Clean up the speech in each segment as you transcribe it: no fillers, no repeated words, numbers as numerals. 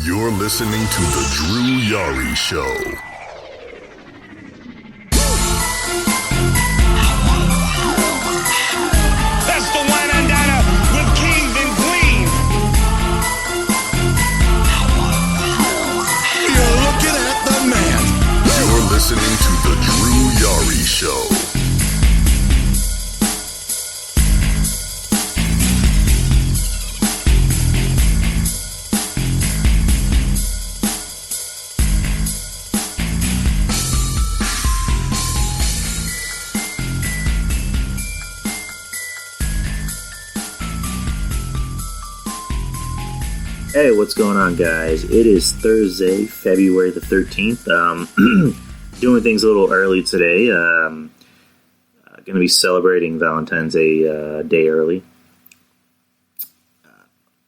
You're listening to The Drew Yari Show. That's the wine and diner with kings and queens. You're looking at the man. You're listening to The Drew Yari Show. Hey, what's going on, guys? It is Thursday, February the 13th. Doing things a little early today. Going to be celebrating Valentine's Day early.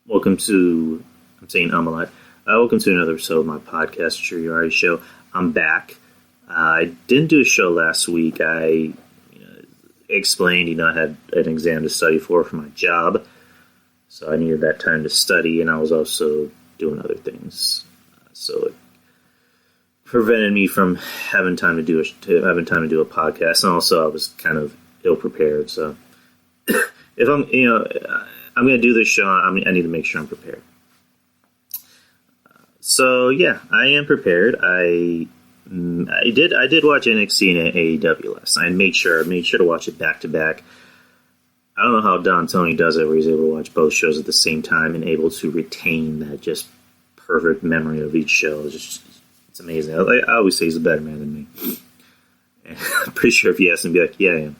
Welcome to, I'm saying I'm alive. Welcome to another episode of my podcast, Drew Yari Show. I'm back. I didn't do a show last week. I explained, I had an exam to study for my job. So I needed that time to study, and I was also doing other things. So it prevented me from having time to do a podcast, and also I was kind of ill prepared. So if I'm going to do this show, I need to make sure I'm prepared. So yeah, I am prepared. I did watch NXT and AEW last night. I made sure to watch it back to back. I don't know how Don Tony does it, where he's able to watch both shows at the same time and able to retain that just perfect memory of each show. It's amazing. I always say he's a better man than me. I'm pretty sure if you ask him, he'd be like, yeah, I am.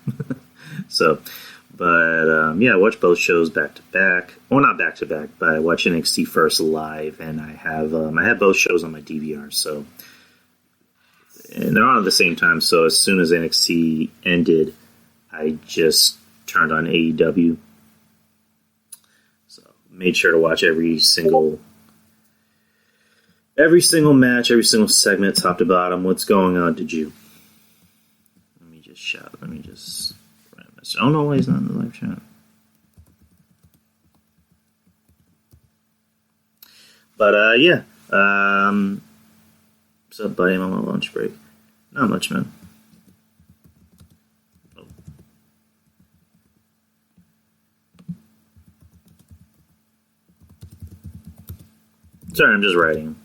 I watched both shows back to back. Well, not back to back, but I watched NXT first live, and I have both shows on my DVR. So, and they're on at the same time. So as soon as NXT ended, I just turned on AEW. So made sure to watch every single match, every single segment, top to bottom. What's going on? Did you? Let me just write a message. I don't know why he's not in the live chat. But what's up, buddy? I'm on my lunch break. Not much, man. Sorry, I'm just writing.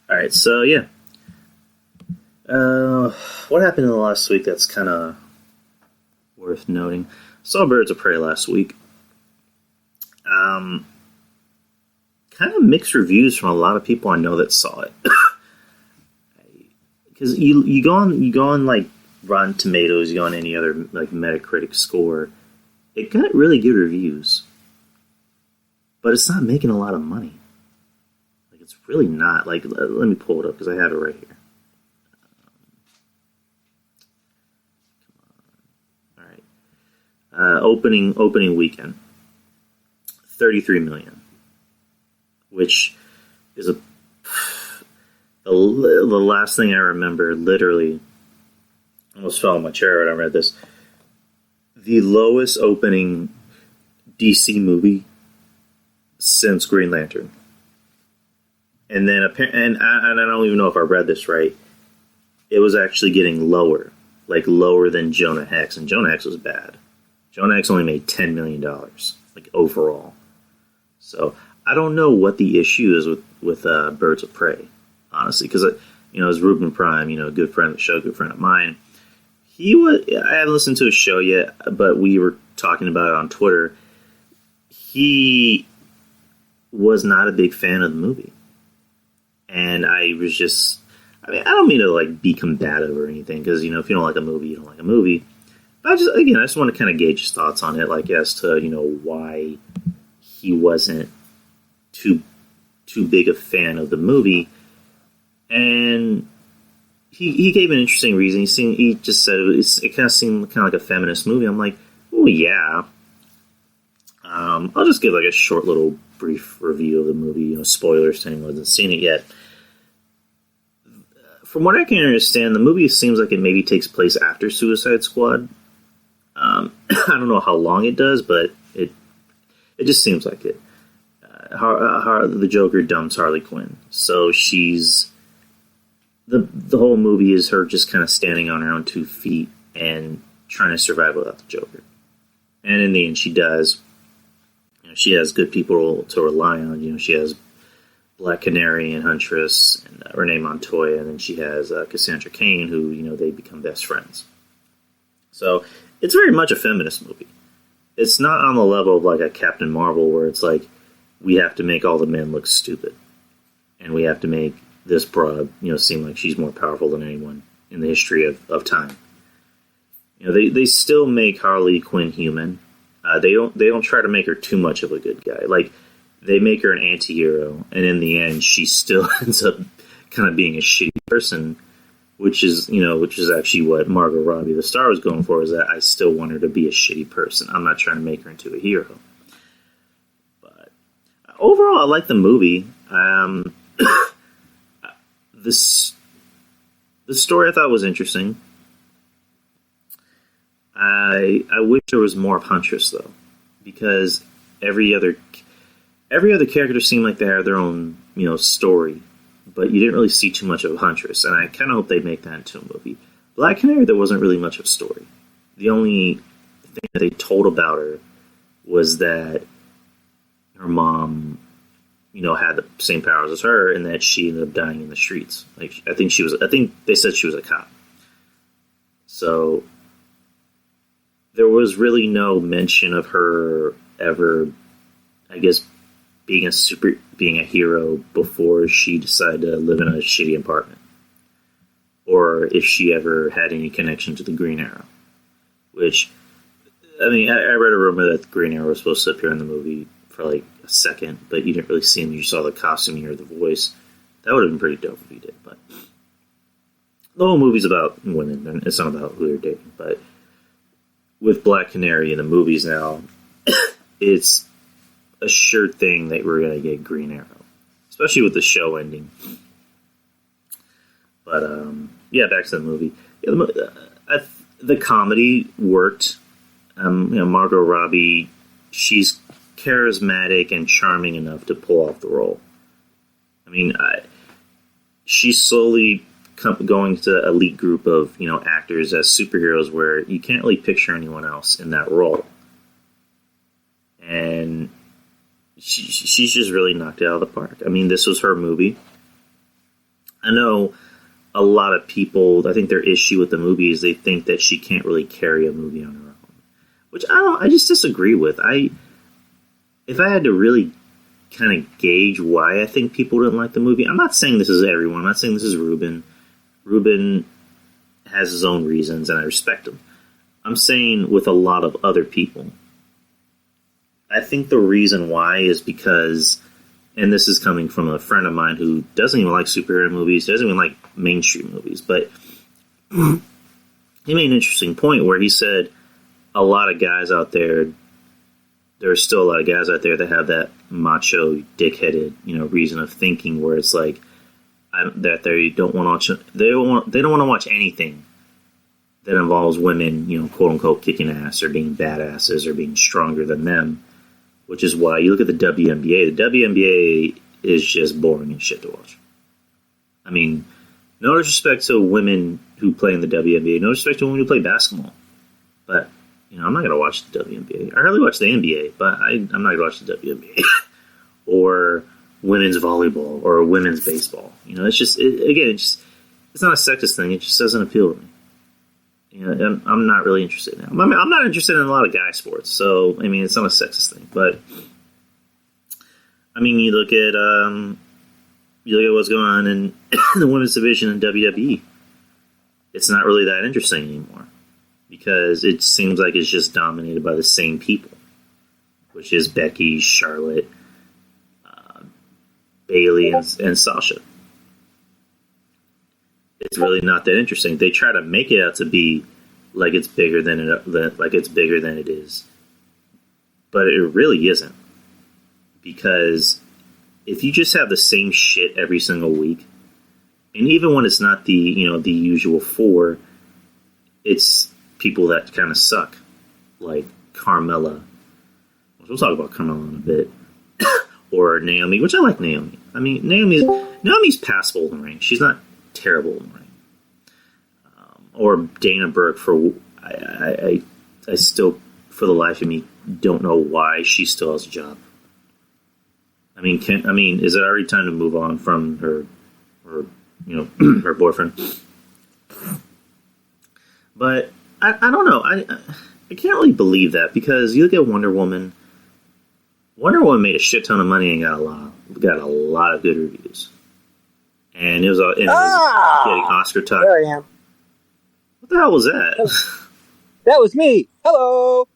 Alright, so yeah. What happened in the last week that's kind of worth noting? Saw Birds of Prey last week. Kind of mixed reviews from a lot of people I know that saw it. Because you go on like Rotten Tomatoes, you go on any other like Metacritic score, it got really good reviews, but it's not making a lot of money. Like it's really not. Like let me pull it up because I have it right here. Opening weekend, 33 million, which is the last thing I remember. Literally, I almost fell in my chair when I read this. The lowest opening DC movie since Green Lantern, and then and I don't even know if I read this right. It was actually getting lower, like lower than Jonah Hex, and Jonah Hex was bad. Jonah Hex only made $10 million, like, overall. So, I don't know what the issue is with Birds of Prey, honestly. Because, as Ruben Prime, a good friend of the show, good friend of mine, I haven't listened to his show yet, but we were talking about it on Twitter. He was not a big fan of the movie. And I was just, I don't mean to, like, be combative or anything, because, if you don't like a movie, you don't like a movie. I just want to kind of gauge his thoughts on it, like as to, why he wasn't too big a fan of the movie. And he gave an interesting reason. He just said it kind of seemed kind of like a feminist movie. I'm like, oh yeah. I'll just give like a short little brief review of the movie. Spoilers to anyone who hasn't seen it yet. From what I can understand, the movie seems like it maybe takes place after Suicide Squad. I don't know how long it does, but it just seems like it. The Joker dumps Harley Quinn, so she's the whole movie is her just kind of standing on her own 2 feet and trying to survive without the Joker. And in the end, she does. She has good people to rely on. She has Black Canary and Huntress and Renee Montoya, and then she has Cassandra Cain, who they become best friends. So it's very much a feminist movie. It's not on the level of like a Captain Marvel, where it's like we have to make all the men look stupid, and we have to make this broad seem like she's more powerful than anyone in the history of time. They still make Harley Quinn human. They don't try to make her too much of a good guy. Like, they make her an anti-hero, and in the end, she still ends up kind of being a shitty person, which is actually what Margot Robbie, the star, was going for, is that I still want her to be a shitty person. I'm not trying to make her into a hero. But overall, I like the movie. The story I thought was interesting. I wish there was more of Huntress, though, because every other character seemed like they had their own, story, but you didn't really see too much of Huntress, and I kind of hope they make that into a movie. Black Canary, there wasn't really much of a story. The only thing that they told about her was that her mom, had the same powers as her, and that she ended up dying in the streets. Like, I think they said she was a cop. So there was really no mention of her ever, I guess, being a hero before she decided to live in a shitty apartment, or if she ever had any connection to the Green Arrow. Which, I mean, I read a rumor that the Green Arrow was supposed to appear in the movie for like a second, but you didn't really see him. You saw the costume, you heard the voice. That would have been pretty dope if he did. But the whole movie's about women, and it's not about who they're dating. But with Black Canary in the movies now, it's a sure thing that we're going to get Green Arrow, especially with the show ending. But back to the movie. The comedy worked. Margot Robbie, she's charismatic and charming enough to pull off the role. I mean, she's slowly going to the elite group of actors as superheroes, where you can't really picture anyone else in that role, and she's just really knocked it out of the park. I mean, this was her movie. I know a lot of people, I think their issue with the movie is they think that she can't really carry a movie on her own, which I just disagree with. If I had to really kind of gauge why I think people didn't like the movie, I'm not saying this is everyone. I'm not saying this is Ruben. Ruben has his own reasons, and I respect him. I'm saying with a lot of other people, I think the reason why is because, and this is coming from a friend of mine who doesn't even like superhero movies, doesn't even like mainstream movies, but he made an interesting point where he said a lot of guys out there, there's still a lot of guys out there that have that macho, dickheaded, reason of thinking, where it's like that they don't want to watch anything that involves women, quote unquote, kicking ass or being badasses or being stronger than them. Which is why you look at the WNBA. The WNBA is just boring and shit to watch. I mean, no disrespect to women who play in the WNBA, no disrespect to women who play basketball, but I'm not going to watch the WNBA. I hardly watch the NBA, but I'm not going to watch the WNBA. Or women's volleyball, or women's baseball. It's just, it's not a sexist thing. It just doesn't appeal to me. I'm not really interested in that. I'm not interested in a lot of guy sports, so, I mean, it's not a sexist thing. But, I mean, you look at what's going on in the women's division in WWE. It's not really that interesting anymore, because it seems like it's just dominated by the same people, which is Becky, Charlotte, Bayley, and Sasha. It's really not that interesting. They try to make it out to be like it's bigger than it is. but it really isn't, because if you just have the same shit every single week, and even when it's not the usual four, it's people that kind of suck, like Carmella. We'll talk about Carmella in a bit. Or Naomi, which I like Naomi. I mean, Naomi's passable in the ring. She's not terrible in the ring. Or Dana Brooke, I still, for the life of me, don't know why she still has a job. I mean, is it already time to move on from her her boyfriend? But I don't know. I can't really believe that, because you look at Wonder Woman. Wonder Woman made a shit ton of money and got a lot of good reviews, and it was getting Oscar talk. There I am. What the hell was that? That was me. Hello.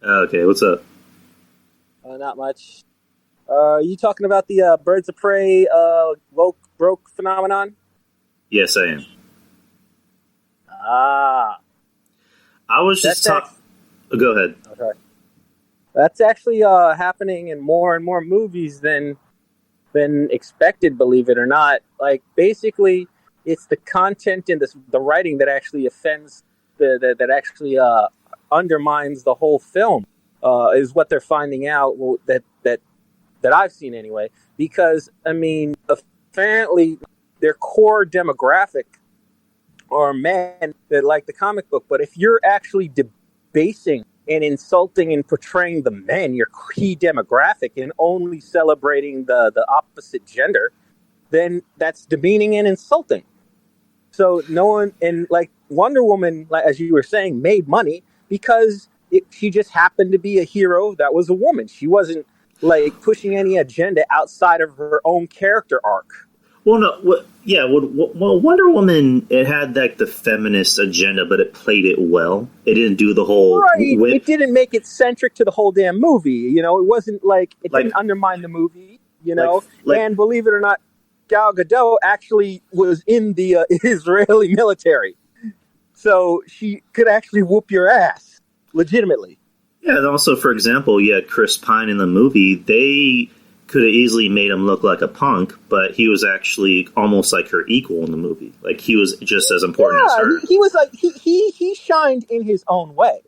Okay, what's up? Not much. Are you talking about the Birds of Prey broke phenomenon? Yes, I am. Ah. I was just talking. Go ahead. Okay. That's actually happening in more and more movies than expected, believe it or not. Like, basically, it's the content and the writing that actually offends, that actually undermines the whole film, is what they're finding out, that I've seen anyway. Because, I mean, apparently their core demographic are men that like the comic book. But if you're actually debasing and insulting and portraying the men, your key demographic, and only celebrating the opposite gender, then that's demeaning and insulting. So no one, and like Wonder Woman, like, as you were saying, made money because she just happened to be a hero that was a woman. She wasn't like pushing any agenda outside of her own character arc. Well, no, well, Wonder Woman, it had like the feminist agenda, but it played it well. It didn't do the whole It didn't make it centric to the whole damn movie. You know, it wasn't like it didn't undermine the movie. You know, and believe it or not, Gal Gadot actually was in the Israeli military, so she could actually whoop your ass legitimately. Yeah, and also, for example, you had Chris Pine in the movie. They could have easily made him look like a punk, but he was actually almost like her equal in the movie. Like, he was just as important as her. He was like he shined in his own way.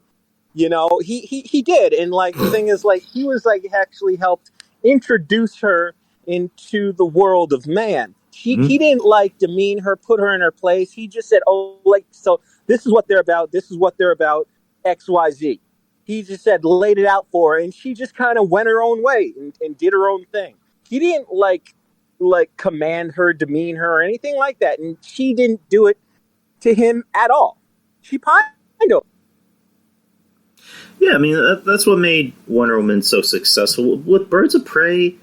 You know, he did, and like the thing is, like, he was like actually helped introduce her into the world of man. He didn't like demean her, put her in her place. He just said, "Oh, like, so this is what they're about. This is what they're about. XYZ." He just said, laid it out for her, and she just kind of went her own way and did her own thing. He didn't like command her, demean her, or anything like that, and she didn't do it to him at all. She pined him. Yeah, I mean, that's what made Wonder Woman so successful. With Birds of Prey,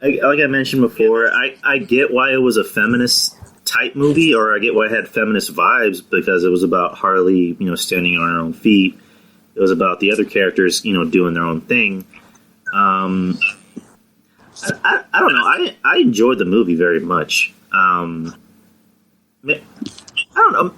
like I mentioned before, I get why it was a feminist type movie, or I get why it had feminist vibes, because it was about Harley, standing on her own feet. It was about the other characters, doing their own thing. I don't know. I enjoyed the movie very much. I don't know.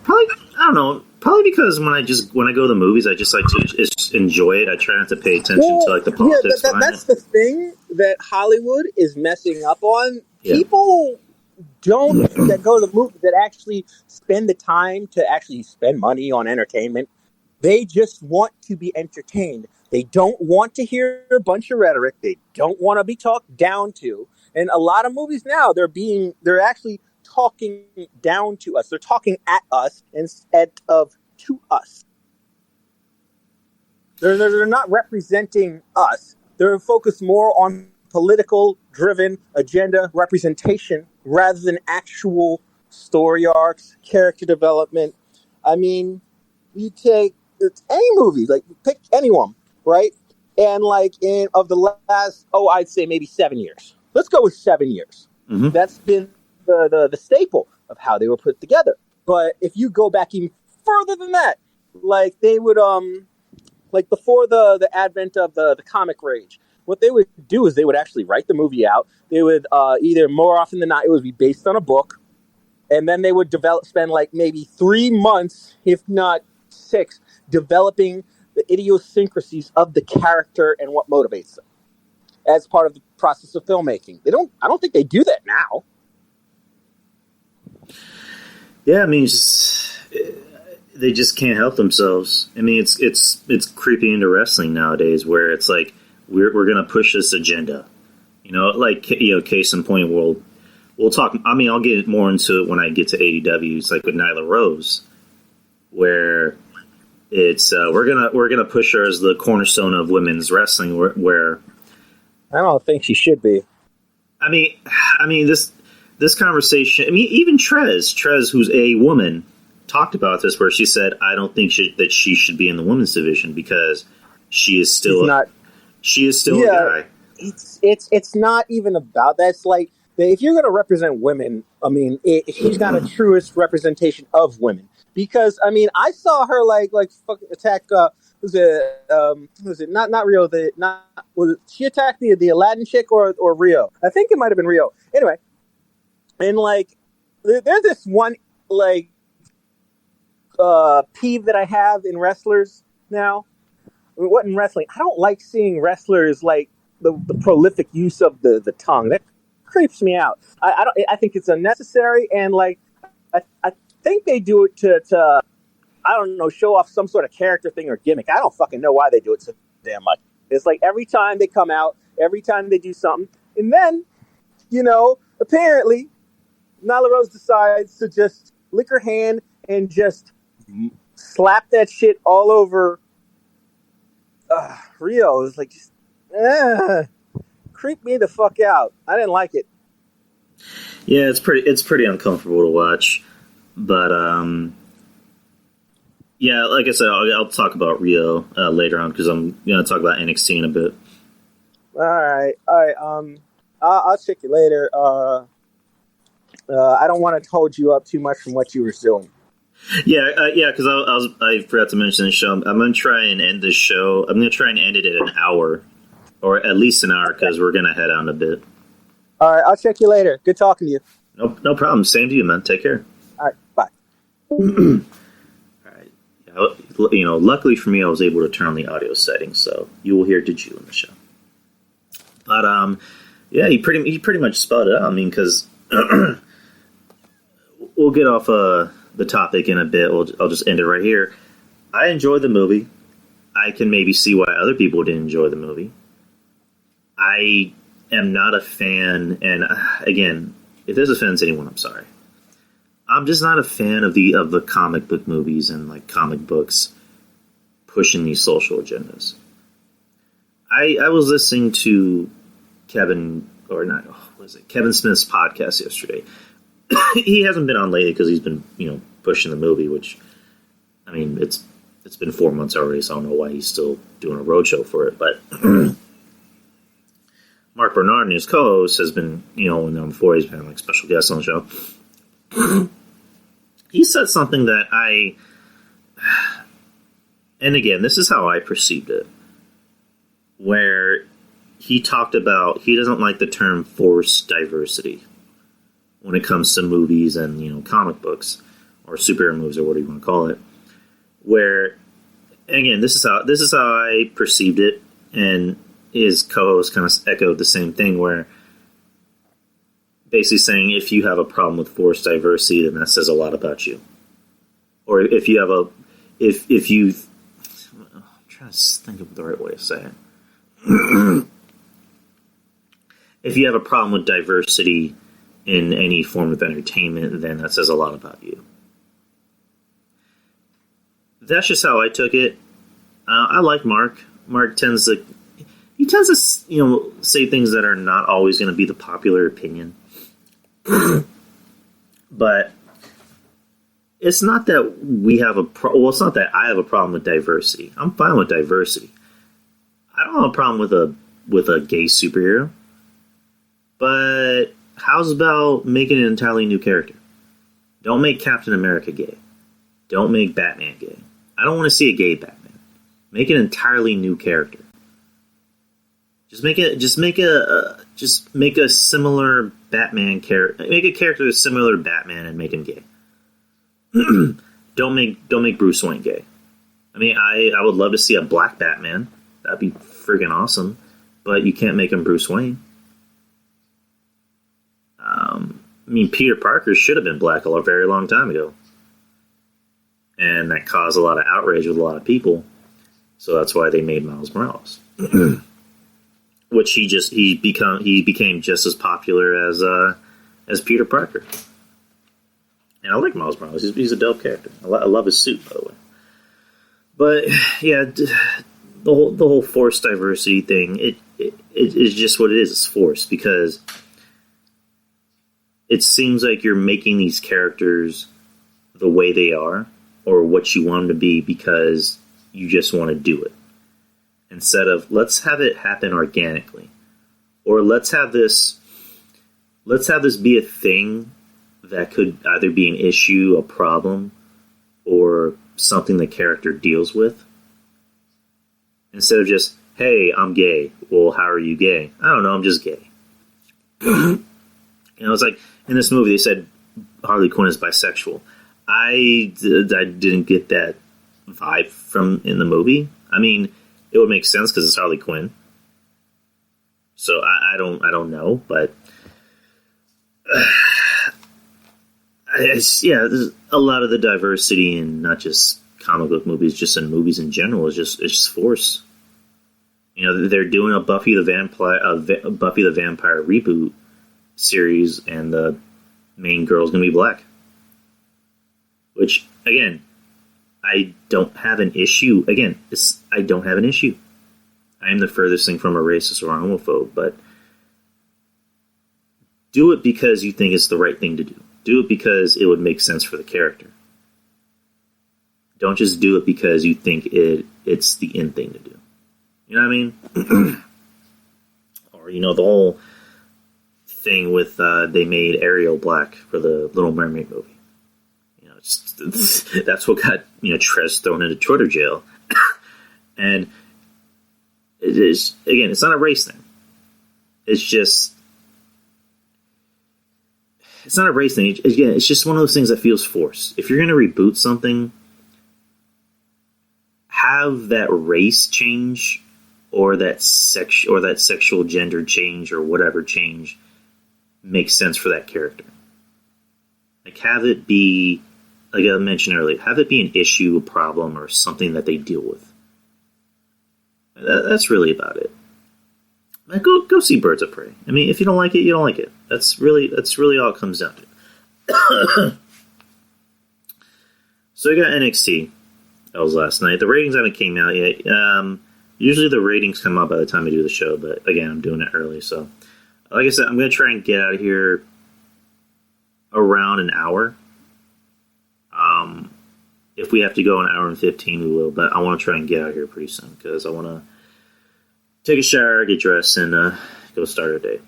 Probably because when I go to the movies, I just like to just enjoy it. I try not to pay attention to like the politics. Yeah, that's the thing that Hollywood is messing up on. Yeah. People that go to the movie that actually spend the time to actually spend money on entertainment. They just want to be entertained. They don't want to hear a bunch of rhetoric. They don't want to be talked down to. And a lot of movies now, they're actually talking down to us. They're talking at us instead of to us. They're not representing us. They're focused more on political-driven agenda representation rather than actual story arcs, character development. I mean, you take any movie, like pick anyone, right? And like of the last, I'd say maybe 7 years. Let's go with 7 years. Mm-hmm. That's been the staple of how they were put together. But if you go back even further than that, like they would, like before the advent of the comic rage, what they would do is they would actually write the movie out. They would either, more often than not, it would be based on a book, and then they would spend like maybe 3 months, if not 6, developing the idiosyncrasies of the character and what motivates them as part of the process of filmmaking. I don't think they do that now. Yeah, I mean, they just can't help themselves. I mean, it's creeping into wrestling nowadays, where it's like we're going to push this agenda. Case in point, we'll talk. I mean, I'll get more into it when I get to AEW. It's like with Nyla Rose, where it's we're gonna push her as the cornerstone of women's wrestling. Where I don't think she should be. I mean this conversation. I mean, even Trez, who's a woman, talked about this, where she said, "I don't think that she should be in the women's division because she is still a guy." It's not even about that. It's like, if you're going to represent women, I mean, she's not a truest representation of women. Because, I mean, I saw her attack. Was it not Rio? She attacked the Aladdin chick or Rio? I think it might have been Rio. Anyway, and there's this one peeve that I have in wrestlers now. I mean, what in wrestling? I don't like seeing wrestlers the prolific use of the tongue. That creeps me out. I think it's unnecessary, and I think they do it to I don't know, show off some sort of character thing or gimmick. I don't fucking know why they do it so damn much. It's like every time they come out, every time they do something, and then apparently Nyla Rose decides to just lick her hand and just slap that shit all over Rio. It's like, just creep me the fuck out. I didn't like it. Yeah, it's pretty uncomfortable to watch, but yeah, like I said, I'll talk about Rio later on, because I'm gonna talk about NXT in a bit. All right. I'll check you later. I don't want to hold you up too much from what you were doing. Yeah, because I forgot to mention the show. I'm gonna try and end this show. I'm gonna try and end it at an hour, or at least an hour, because we're gonna head on a bit. All right, I'll check you later. Good talking to you. No problem. Same to you, man. Take care. All right, bye. All right. Luckily for me, I was able to turn on the audio settings, so you will hear Diju in the show. But yeah, he pretty much spelled it out. I mean, because we'll get off the topic in a bit. I'll just end it right here. I enjoyed the movie. I can maybe see why other people didn't enjoy the movie. I am not a fan, and again, if this offends anyone, I'm sorry. I'm just not a fan of the comic book movies and comic books pushing these social agendas. I was listening to Kevin Smith's podcast yesterday. He hasn't been on lately because he's been, pushing the movie, which, I mean, it's been 4 months already, so I don't know why he's still doing a roadshow for it. But Mark Bernard, his co-host, has been, before he's been special guest on the show. He said something that and again, this is how I perceived it, where he talked about he doesn't like the term forced diversity when it comes to movies and, comic books or superhero movies or whatever you want to call it. Where, again, this is how I perceived it, and his co-host kind of echoed the same thing, where basically saying if you have a problem with forced diversity, then that says a lot about you. Or if you have I'm trying to think of the right way to say it. If you have a problem with diversity in any form of entertainment, then that says a lot about you. That's just how I took it. I like Mark. Mark tends to say things that are not always going to be the popular opinion. But it's not that we have it's not that I have a problem with diversity. I'm fine with diversity. I don't have a problem with a gay superhero. But how's about making an entirely new character? Don't make Captain America gay. Don't make Batman gay. I don't want to see a gay Batman. Make an entirely new character. Just make a similar Batman character. Make a character that's similar to Batman and make him gay. Don't make Bruce Wayne gay. I mean, I would love to see a black Batman. That'd be friggin' awesome. But you can't make him Bruce Wayne. I mean, Peter Parker should have been black a very long time ago. And that caused a lot of outrage with a lot of people. So that's why they made Miles Morales. Which he became just as popular as Peter Parker. And I like Miles Morales. He's a dope character. I love his suit, by the way. But yeah, the whole forced diversity thing, it is just what it is. It's forced because it seems like you're making these characters the way they are, or what you want them to be, because you just want to do it. Instead of, let's have it happen organically. Or let's have this be a thing that could either be an issue, a problem, or something the character deals with. Instead of just, hey, I'm gay. Well, how are you gay? I don't know, I'm just gay. It's like, in this movie they said Harley Quinn is bisexual. I didn't get that vibe from in the movie. I mean, it would make sense because it's Harley Quinn. So I don't know, but there's a lot of the diversity in not just comic book movies, just in movies in general, it's just forced. They're doing a Buffy the Vampire reboot series, and the main girl is going to be black. Which, again, I don't have an issue. Again, I don't have an issue. I am the furthest thing from a racist or a homophobe, but do it because you think it's the right thing to do. Do it because it would make sense for the character. Don't just do it because you think it's the in thing to do. You know what I mean? Or, the whole thing with they made Ariel black for the Little Mermaid movie. That's what got Trez thrown into Twitter jail. And it is, again, it's not a race thing. It's not a race thing. Again, it's just one of those things that feels forced. If you're going to reboot something, have that race change or that sexual gender change or whatever change make sense for that character. Like, have it be, like I mentioned earlier, have it be an issue, a problem, or something that they deal with. That's really about it. Like, go see Birds of Prey. I mean, if you don't like it, you don't like it. That's really all it comes down to. So we got NXT. That was last night. The ratings haven't came out yet. Usually the ratings come out by the time I do the show, but again, I'm doing it early. So, like I said, I'm going to try and get out of here around an hour. If we have to go an hour and 15, we will. But I want to try and get out of here pretty soon because I want to take a shower, get dressed, and go start our day.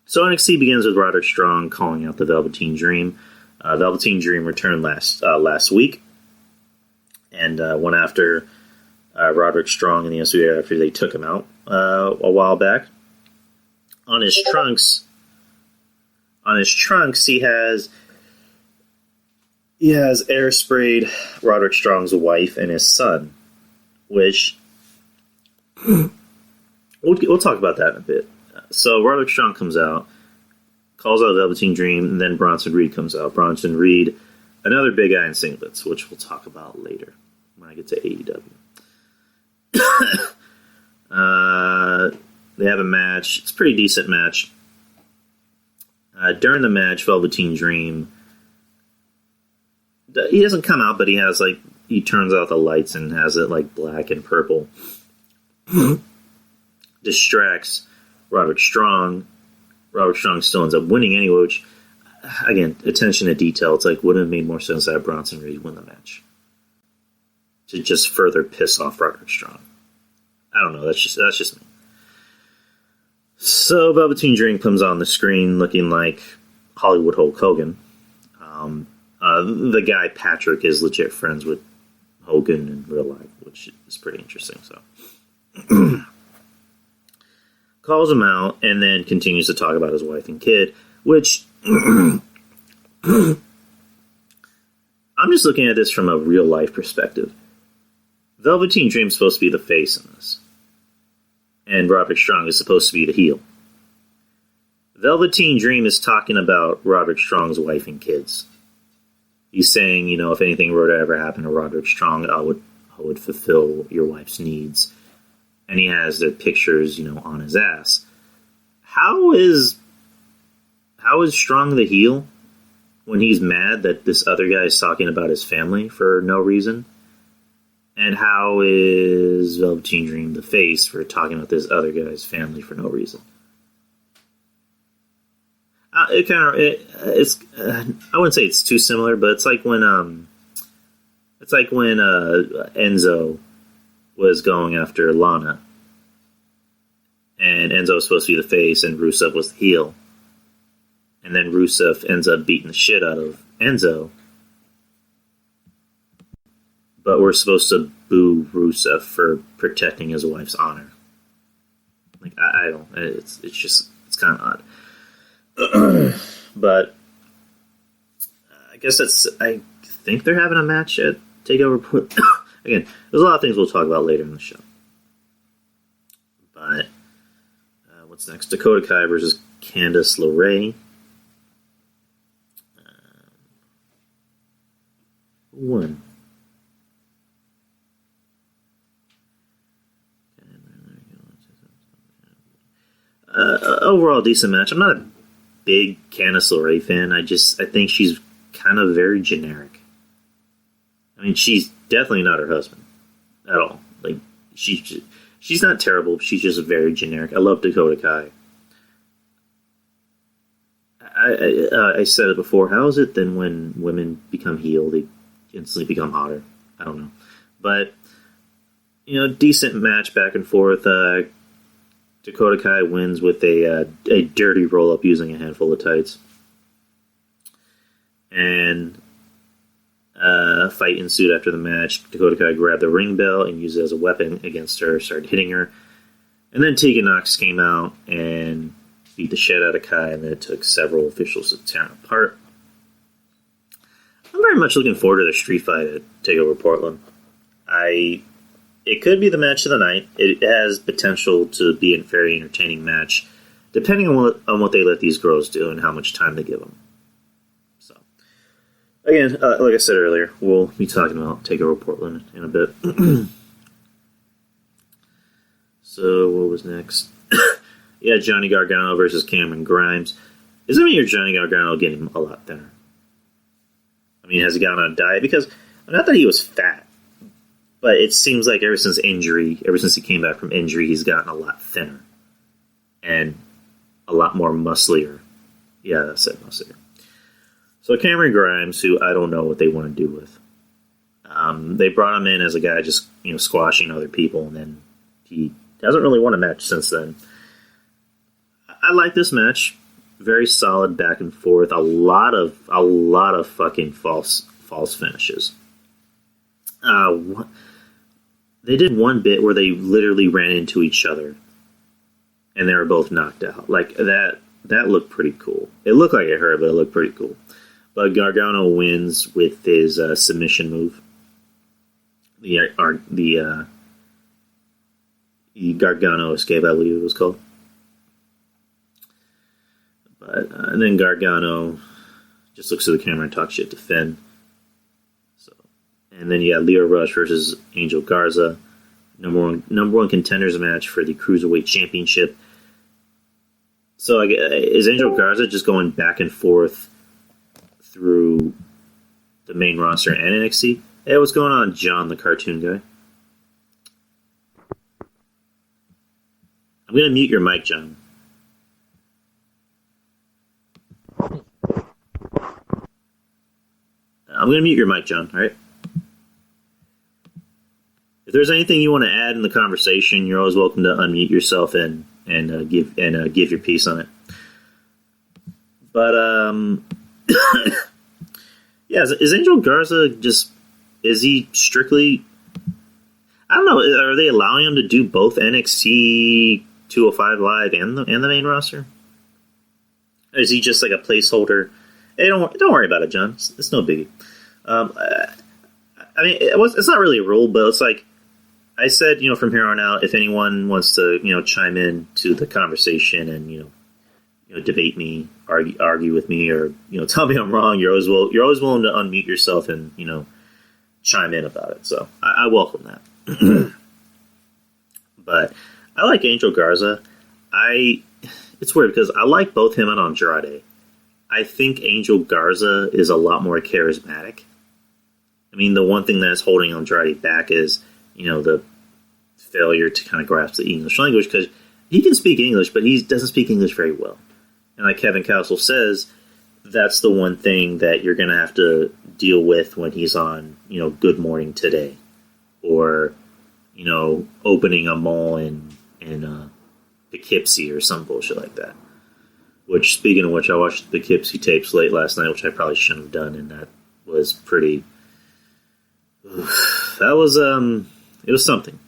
So NXT begins with Roderick Strong calling out the Velveteen Dream. Velveteen Dream returned last week and went after Roderick Strong in the SWA after they took him out a while back. On his trunks, he has air sprayed Roderick Strong's wife and his son, which we'll talk about that in a bit. So Roderick Strong comes out, calls out Velveteen Dream, and then Bronson Reed comes out. Bronson Reed, another big guy in singlets, which we'll talk about later when I get to AEW. They have a match. It's a pretty decent match. During the match, Velveteen Dream, he doesn't come out, but he turns out the lights and has it like black and purple. Distracts Roderick Strong. Roderick Strong still ends up winning anyway, which, again, attention to detail. It's like, wouldn't it have made more sense to have Bronson Reed win the match? To just further piss off Roderick Strong. I don't know, that's just me. So Velveteen Dream comes on the screen looking like Hollywood Hulk Hogan. The guy Patrick is legit friends with Hogan in real life, which is pretty interesting. So calls him out and then continues to talk about his wife and kid, which I'm just looking at this from a real life perspective. Velveteen Dream's supposed to be the face in this. And Roderick Strong is supposed to be the heel. Velveteen Dream is talking about Roderick Strong's wife and kids. He's saying, if anything were to ever happen to Roderick Strong, I would fulfill your wife's needs. And he has their pictures, on his ass. How is Strong the heel when he's mad that this other guy is talking about his family for no reason? And how is Velveteen Dream the face for talking about this other guy's family for no reason? I wouldn't say it's too similar, but it's like when Enzo was going after Lana, and Enzo was supposed to be the face, and Rusev was the heel, and then Rusev ends up beating the shit out of Enzo, but we're supposed to boo Rusev for protecting his wife's honor. Like I don't, it's kind of odd. But I guess I think they're having a match at Takeover Portland. Again, there's a lot of things we'll talk about later in the show. But what's next? Dakota Kai versus Candice LeRae. Who won? Overall, decent match. I'm not a big Candice LeRae fan. I think she's kind of very generic. I mean, she's definitely not her husband at all. Like, she's not terrible. She's just very generic. I love Dakota Kai. I said it before. How is it then when women become heel, they instantly become hotter? I don't know. But, decent match back and forth. Dakota Kai wins with a dirty roll-up using a handful of tights. And a fight ensued after the match. Dakota Kai grabbed the ring bell and used it as a weapon against her, started hitting her. And then Tegan Nox came out and beat the shit out of Kai, and then it took several officials to tear him apart. I'm very much looking forward to the street fight at Takeover Portland. It could be the match of the night. It has potential to be a very entertaining match, depending on what they let these girls do and how much time they give them. So, again, like I said earlier, we'll be talking about Takeover Portland in a bit. So, what was next? Yeah, Johnny Gargano versus Cameron Grimes. Does that mean your Johnny Gargano getting a lot thinner? I mean, has he gone on a diet? Because, not that he was fat, but it seems like ever since he came back from injury, he's gotten a lot thinner. And a lot more musclier. Yeah, that's it, musclier. So Cameron Grimes, who I don't know what they want to do with. They brought him in as a guy just, squashing other people, and then he hasn't really won a match since then. I like this match. Very solid back and forth. A lot of fucking false finishes. They did one bit where they literally ran into each other, and they were both knocked out. Like that looked pretty cool. It looked like it hurt, but it looked pretty cool. But Gargano wins with his submission move. The Gargano escape, I believe it was called. But and then Gargano just looks at the camera and talks shit to Finn. And then you got Leo Rush versus Angel Garza, number one contenders match for the Cruiserweight Championship. So is Angel Garza just going back and forth through the main roster and NXT? Hey, what's going on, John, the cartoon guy? I'm going to mute your mic, John. I'm going to mute your mic, John, all right? If there's anything you want to add in the conversation, you're always welcome to unmute yourself and give your piece on it. But yeah, is Angel Garza is he strictly? I don't know. Are they allowing him to do both NXT 205 Live and the main roster? Or is he just like a placeholder? Hey, don't worry about it, John. It's no biggie. I mean, it's not really a rule, but it's like I said, from here on out, if anyone wants to, chime in to the conversation and, debate me, argue with me, or, tell me I'm wrong, you're always willing to unmute yourself and, chime in about it. So I welcome that. But I like Angel Garza. It's weird because I like both him and Andrade. I think Angel Garza is a lot more charismatic. I mean, the one thing that's holding Andrade back is, the failure to kind of grasp the English language, because he can speak English, but he doesn't speak English very well. And like Kevin Castle says, that's the one thing that you're going to have to deal with when he's on, Good Morning Today, or, opening a mall in Poughkeepsie or some bullshit like that. Which, speaking of which, I watched the Poughkeepsie tapes late last night, which I probably shouldn't have done, and that was pretty... That was, it was something.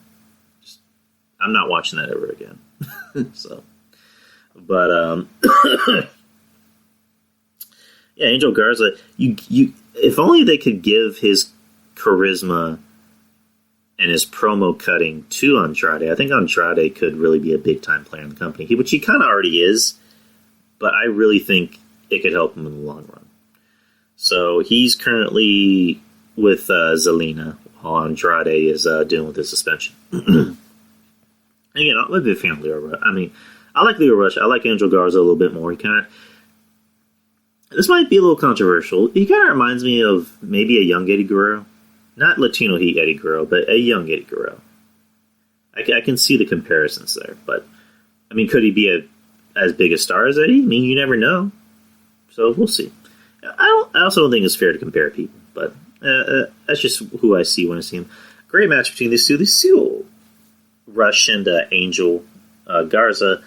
I'm not watching that ever again. So, but, yeah, Angel Garza, if only they could give his charisma and his promo cutting to Andrade. I think Andrade could really be a big-time player in the company, which he kind of already is, but I really think it could help him in the long run. So he's currently with Zelina, while Andrade is dealing with his suspension. Again, I'm a big fan of Leo Rush. I mean, I like Leo Rush. I like Angel Garza a little bit more. This might be a little controversial. He kind of reminds me of maybe a young Eddie Guerrero. Not Latino Heat Eddie Guerrero, but a young Eddie Guerrero. I can see the comparisons there, but I mean, could he be as big a star as Eddie? I mean, you never know. So we'll see. I also don't think it's fair to compare people, but that's just who I see when I see him. Great match between these two. These two, Rush and Angel Garza,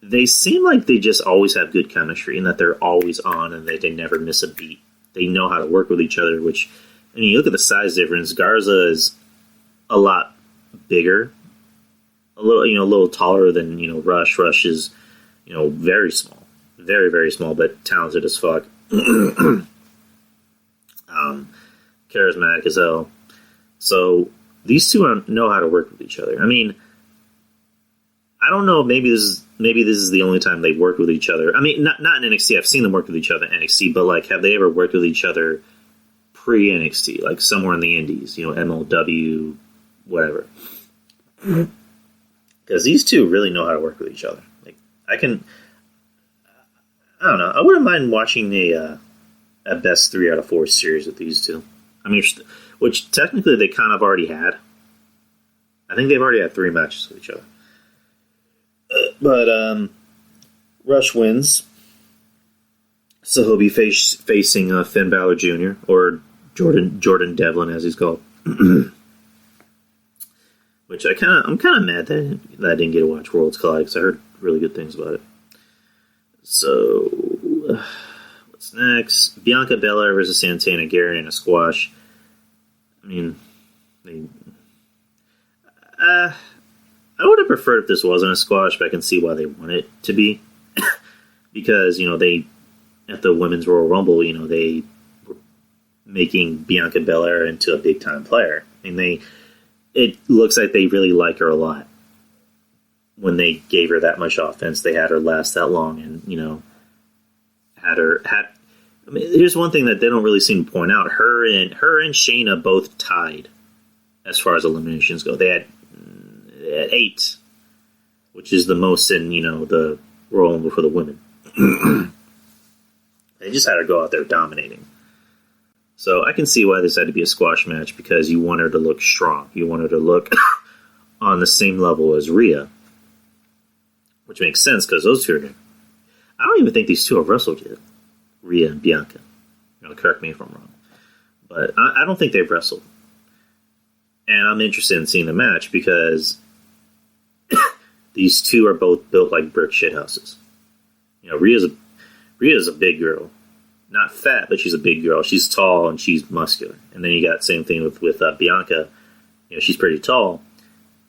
they seem like they just always have good chemistry and that they're always on and they never miss a beat. They know how to work with each other, which, I mean, you look at the size difference. Garza is a lot bigger, a little taller than, Rush. Rush is, very small, very, very small, but talented as fuck. Charismatic as hell. So these two know how to work with each other. I mean, I don't know. Maybe this is the only time they've worked with each other. I mean, not in NXT. I've seen them work with each other in NXT, but like, have they ever worked with each other pre NXT, like somewhere in the Indies? MLW, whatever. Because these two really know how to work with each other. Like, I don't know. I wouldn't mind watching a best 3 out of 4 series with these two. I mean, which technically they kind of already had. I think they've already had 3 matches with each other. But Rush wins, so he'll be facing Finn Balor Jr. or Jordan Devlin, as he's called. Which I'm kind of mad that I didn't get to watch Worlds Collide because I heard really good things about it. So, what's next? Bianca Belair versus Santana Garrett in a squash. I mean, I would have preferred if this wasn't a squash, but I can see why they want it to be. Because, they, at the Women's Royal Rumble, they were making Bianca Belair into a big-time player. I mean, it looks like they really like her a lot. When they gave her that much offense, they had her last that long, and, I mean, here's one thing that they don't really seem to point out. Her and Shayna both tied as far as eliminations go. They had 8, which is the most in, the Royal Rumble for the women. They just had her go out there dominating. So I can see why this had to be a squash match, because you want her to look strong. You want her to look on the same level as Rhea. Which makes sense, because those two are... I don't even think these two have wrestled yet. Rhea and Bianca. Correct me if I'm wrong. But I don't think they've wrestled. And I'm interested in seeing the match, because these two are both built like brick shit houses. Rhea's a big girl. Not fat, but she's a big girl. She's tall and she's muscular. And then you got the same thing with Bianca. She's pretty tall.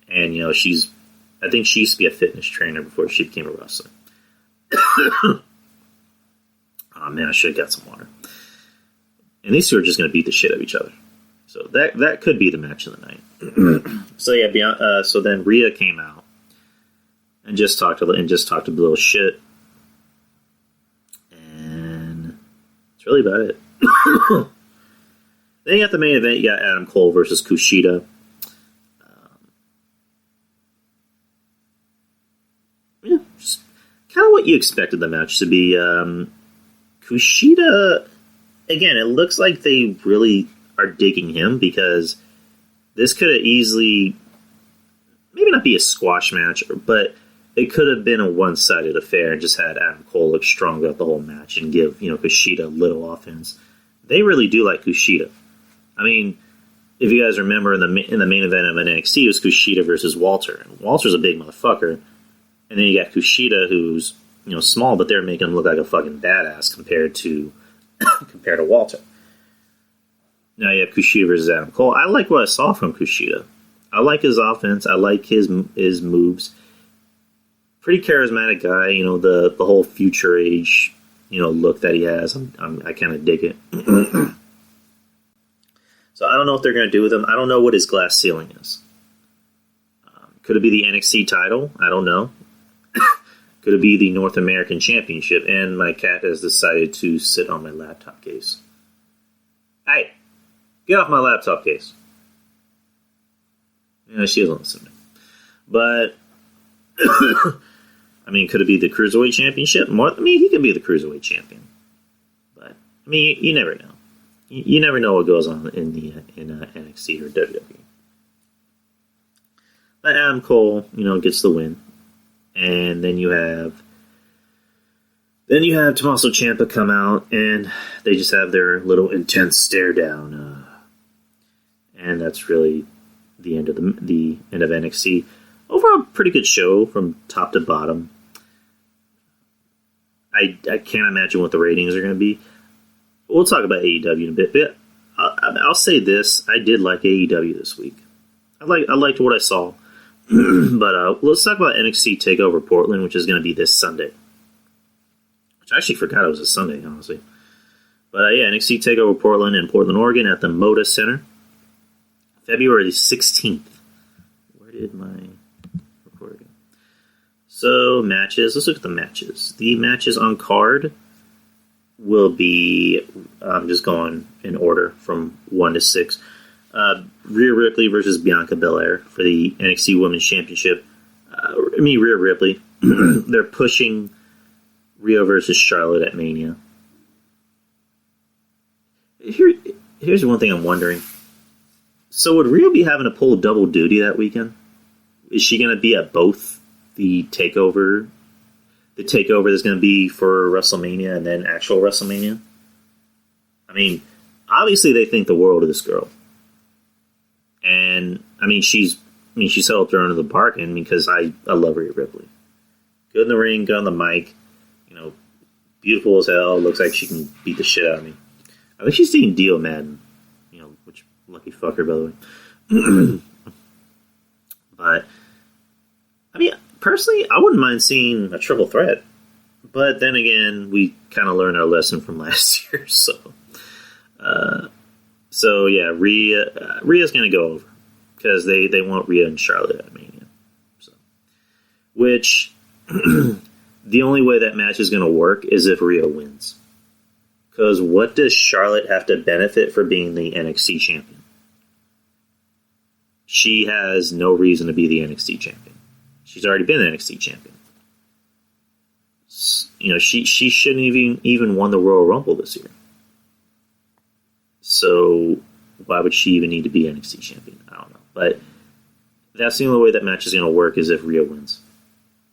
And, I think she used to be a fitness trainer before she became a wrestler. Oh, man, I should have got some water. And these two are just going to beat the shit out of each other. So that could be the match of the night. So yeah, so then Rhea came out and just talked a little shit, and that's really about it. Then you got the main event. You got Adam Cole versus Kushida. Yeah, just kind of what you expected the match to be. Kushida, again, it looks like they really are digging him, because this could have easily, maybe not be a squash match, but it could have been a one-sided affair and just had Adam Cole look strong throughout the whole match and give, Kushida a little offense. They really do like Kushida. I mean, if you guys remember in the main event of NXT, it was Kushida versus Walter. And Walter's a big motherfucker. And then you got Kushida, who's, small, but they're making him look like a fucking badass compared to Walter. Now you have Kushida versus Adam Cole. I like what I saw from Kushida. I like his offense. I like his moves. Pretty charismatic guy. The whole future age, look that he has. I kind of dig it. So I don't know what they're going to do with him. I don't know what his glass ceiling is. Could it be the NXT title? I don't know. Could it be the North American Championship? And my cat has decided to sit on my laptop case. Hey, get off my laptop case. She doesn't listen to me. But, could it be the Cruiserweight Championship? He could be the Cruiserweight Champion. But, you never know. You never know what goes on in NXT or WWE. But Adam Cole, gets the win. And then you have Tommaso Ciampa come out, and they just have their little intense stare down, and that's really the end of the end of NXT. Overall, pretty good show from top to bottom. I can't imagine what the ratings are going to be. We'll talk about AEW in a bit, but I'll say this: I did like AEW this week. I liked what I saw. But let's talk about NXT Takeover Portland, which is going to be this Sunday. Which I actually forgot it was a Sunday, honestly. But yeah, NXT Takeover Portland in Portland, Oregon at the Moda Center. February 16th. Where did my recorder go? So, matches. Let's look at the matches. The matches on card will be, I'm just going in order from 1 to 6. Rhea Ripley versus Bianca Belair for the NXT Women's Championship. Rhea Ripley. They're pushing Rhea versus Charlotte at Mania. Here's one thing I'm wondering. So would Rhea be having to pull double duty that weekend? Is she going to be at both the takeover that's going to be for WrestleMania and then actual WrestleMania? Obviously they think the world of this girl. And she's held thrown to the bargain, because I love Rhea Ripley. Good in the ring, good on the mic, beautiful as hell. Looks like she can beat the shit out of me. I think she's seeing Dio Madden, which lucky fucker, by the way. But personally, I wouldn't mind seeing a triple threat. But then again, we kind of learned our lesson from last year, so. So yeah, Rhea's going to go over, because they want Rhea and Charlotte at Mania. So, which the only way that match is going to work is if Rhea wins. Because what does Charlotte have to benefit for being the NXT champion? She has no reason to be the NXT champion. She's already been the NXT champion. She shouldn't even won the Royal Rumble this year. So why would she even need to be NXT champion? I don't know. But that's the only way that match is going to work, is if Rhea wins.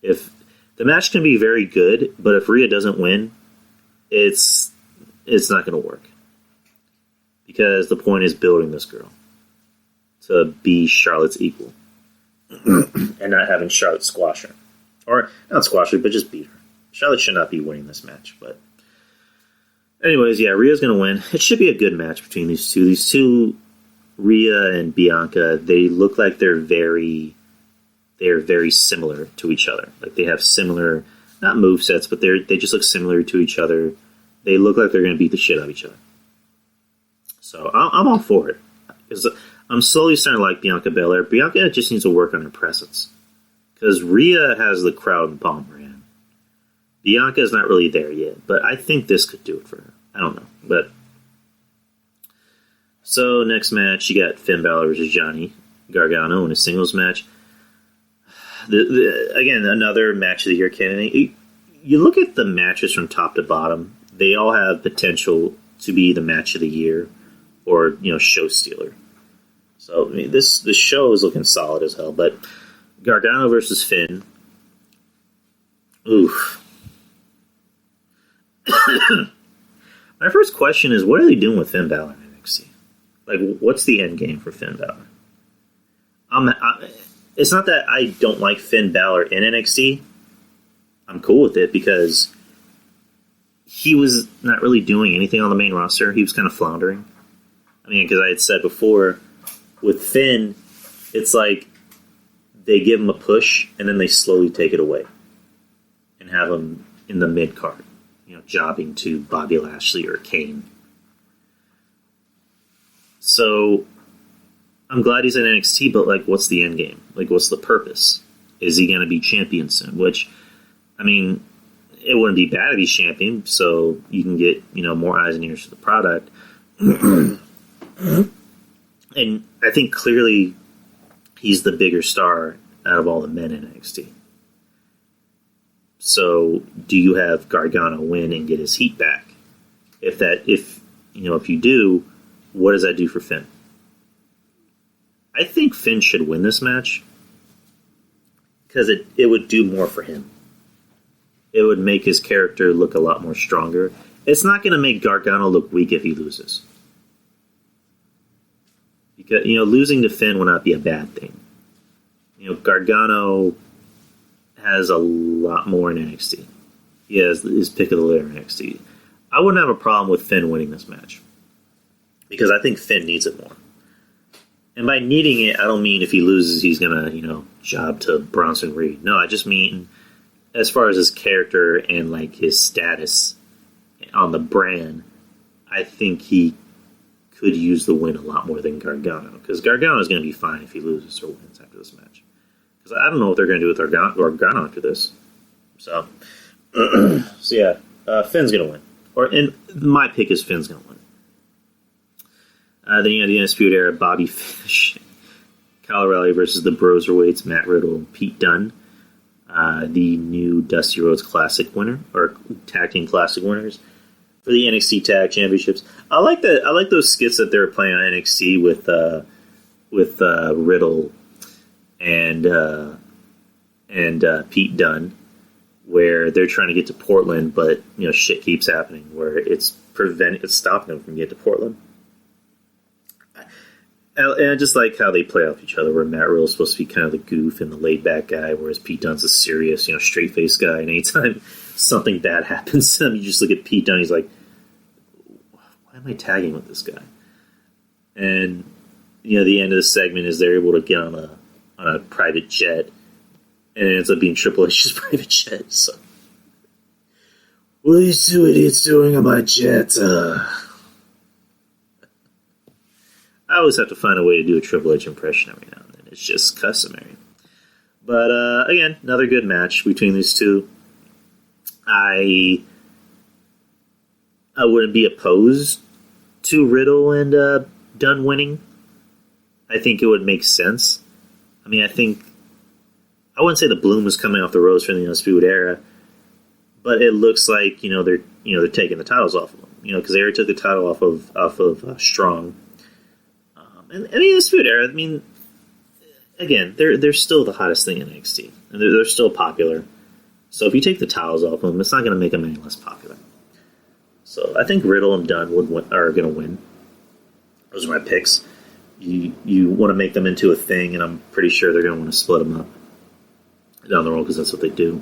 If the match can be very good, but if Rhea doesn't win, it's not going to work. Because the point is building this girl to be Charlotte's equal. And not having Charlotte squash her. Or, not squash her, but just beat her. Charlotte should not be winning this match, but anyways, yeah, Rhea's going to win. It should be a good match between these two. These two, Rhea and Bianca, they look like they're very similar to each other. Like, they have similar, not movesets, but they just look similar to each other. They look like they're going to beat the shit out of each other. So I'm all for it. Because I'm slowly starting to like Bianca Belair. Bianca just needs to work on her presence. Because Rhea has the crowd in palm her hand. Bianca's not really there yet, but I think this could do it for her. I don't know, but... So, next match, you got Finn Balor versus Johnny Gargano in a singles match. Again, another match of the year candidate. You look at the matches from top to bottom, they all have potential to be the match of the year or, show stealer. So, I mean, this show is looking solid as hell, but Gargano versus Finn. Oof. My first question is, what are they doing with Finn Balor in NXT? Like, what's the end game for Finn Balor? It's not that I don't like Finn Balor in NXT. I'm cool with it because he was not really doing anything on the main roster. He was kind of floundering. I mean, because I had said before, with Finn, it's like they give him a push and then they slowly take it away and have him in the mid-card, jobbing to Bobby Lashley or Kane. So, I'm glad he's in NXT, but, what's the end game? What's the purpose? Is he going to be champion soon? Which, I mean, it wouldn't be bad if he's champion, so you can get, more eyes and ears for the product. And I think clearly he's the bigger star out of all the men in NXT. So, do you have Gargano win and get his heat back? If you do, what does that do for Finn? I think Finn should win this match because it would do more for him. It would make his character look a lot more stronger. It's not going to make Gargano look weak if he loses. Because, losing to Finn will not be a bad thing. Gargano has a lot more in NXT. He has his pick of the litter in NXT. I wouldn't have a problem with Finn winning this match. Because I think Finn needs it more. And by needing it, I don't mean if he loses, he's going to, job to Bronson Reed. No, I just mean as far as his character and, his status on the brand, I think he could use the win a lot more than Gargano. Because Gargano is going to be fine if he loses or wins after this match. Because I don't know what they're going to do with Gargano after this. So, Finn's going to win. And my pick is Finn's going to win. Then you have the Undisputed Era, Bobby Fish, Kyle O'Reilly versus the Broserweights, Matt Riddle and Pete Dunne. The new Dusty Rhodes Classic winner, or Tag Team Classic winners for the NXT Tag Championships. I like those skits that they were playing on NXT with Riddle and Pete Dunne, where they're trying to get to Portland, but shit keeps happening where it's stopping them from getting to Portland. And I just like how they play off each other, where Matt Riddle's supposed to be kind of the goof and the laid-back guy, whereas Pete Dunne's a serious, straight-faced guy. And anytime something bad happens to him, you just look at Pete Dunne, he's like, why am I tagging with this guy? And, the end of the segment is they're able to get on a private jet, and it ends up being Triple H's private jet. So, what are these two idiots doing on my jet? I always have to find a way to do a Triple H impression every now and then. It's just customary. But, again, another good match between these two. I wouldn't be opposed to Riddle and Dunne winning. I think it would make sense. I mean, I wouldn't say the bloom is coming off the rose from the Undisputed Era, but it looks like, they're taking the titles off of them. Because they already took the title off of Strong. And the Undisputed Era, I mean, again, they're still the hottest thing in NXT. And they're still popular. So if you take the titles off them, it's not going to make them any less popular. So I think Riddle and Dunne are going to win. Those are my picks. You want to make them into a thing, and I'm pretty sure they're going to want to split them up down the road because that's what they do.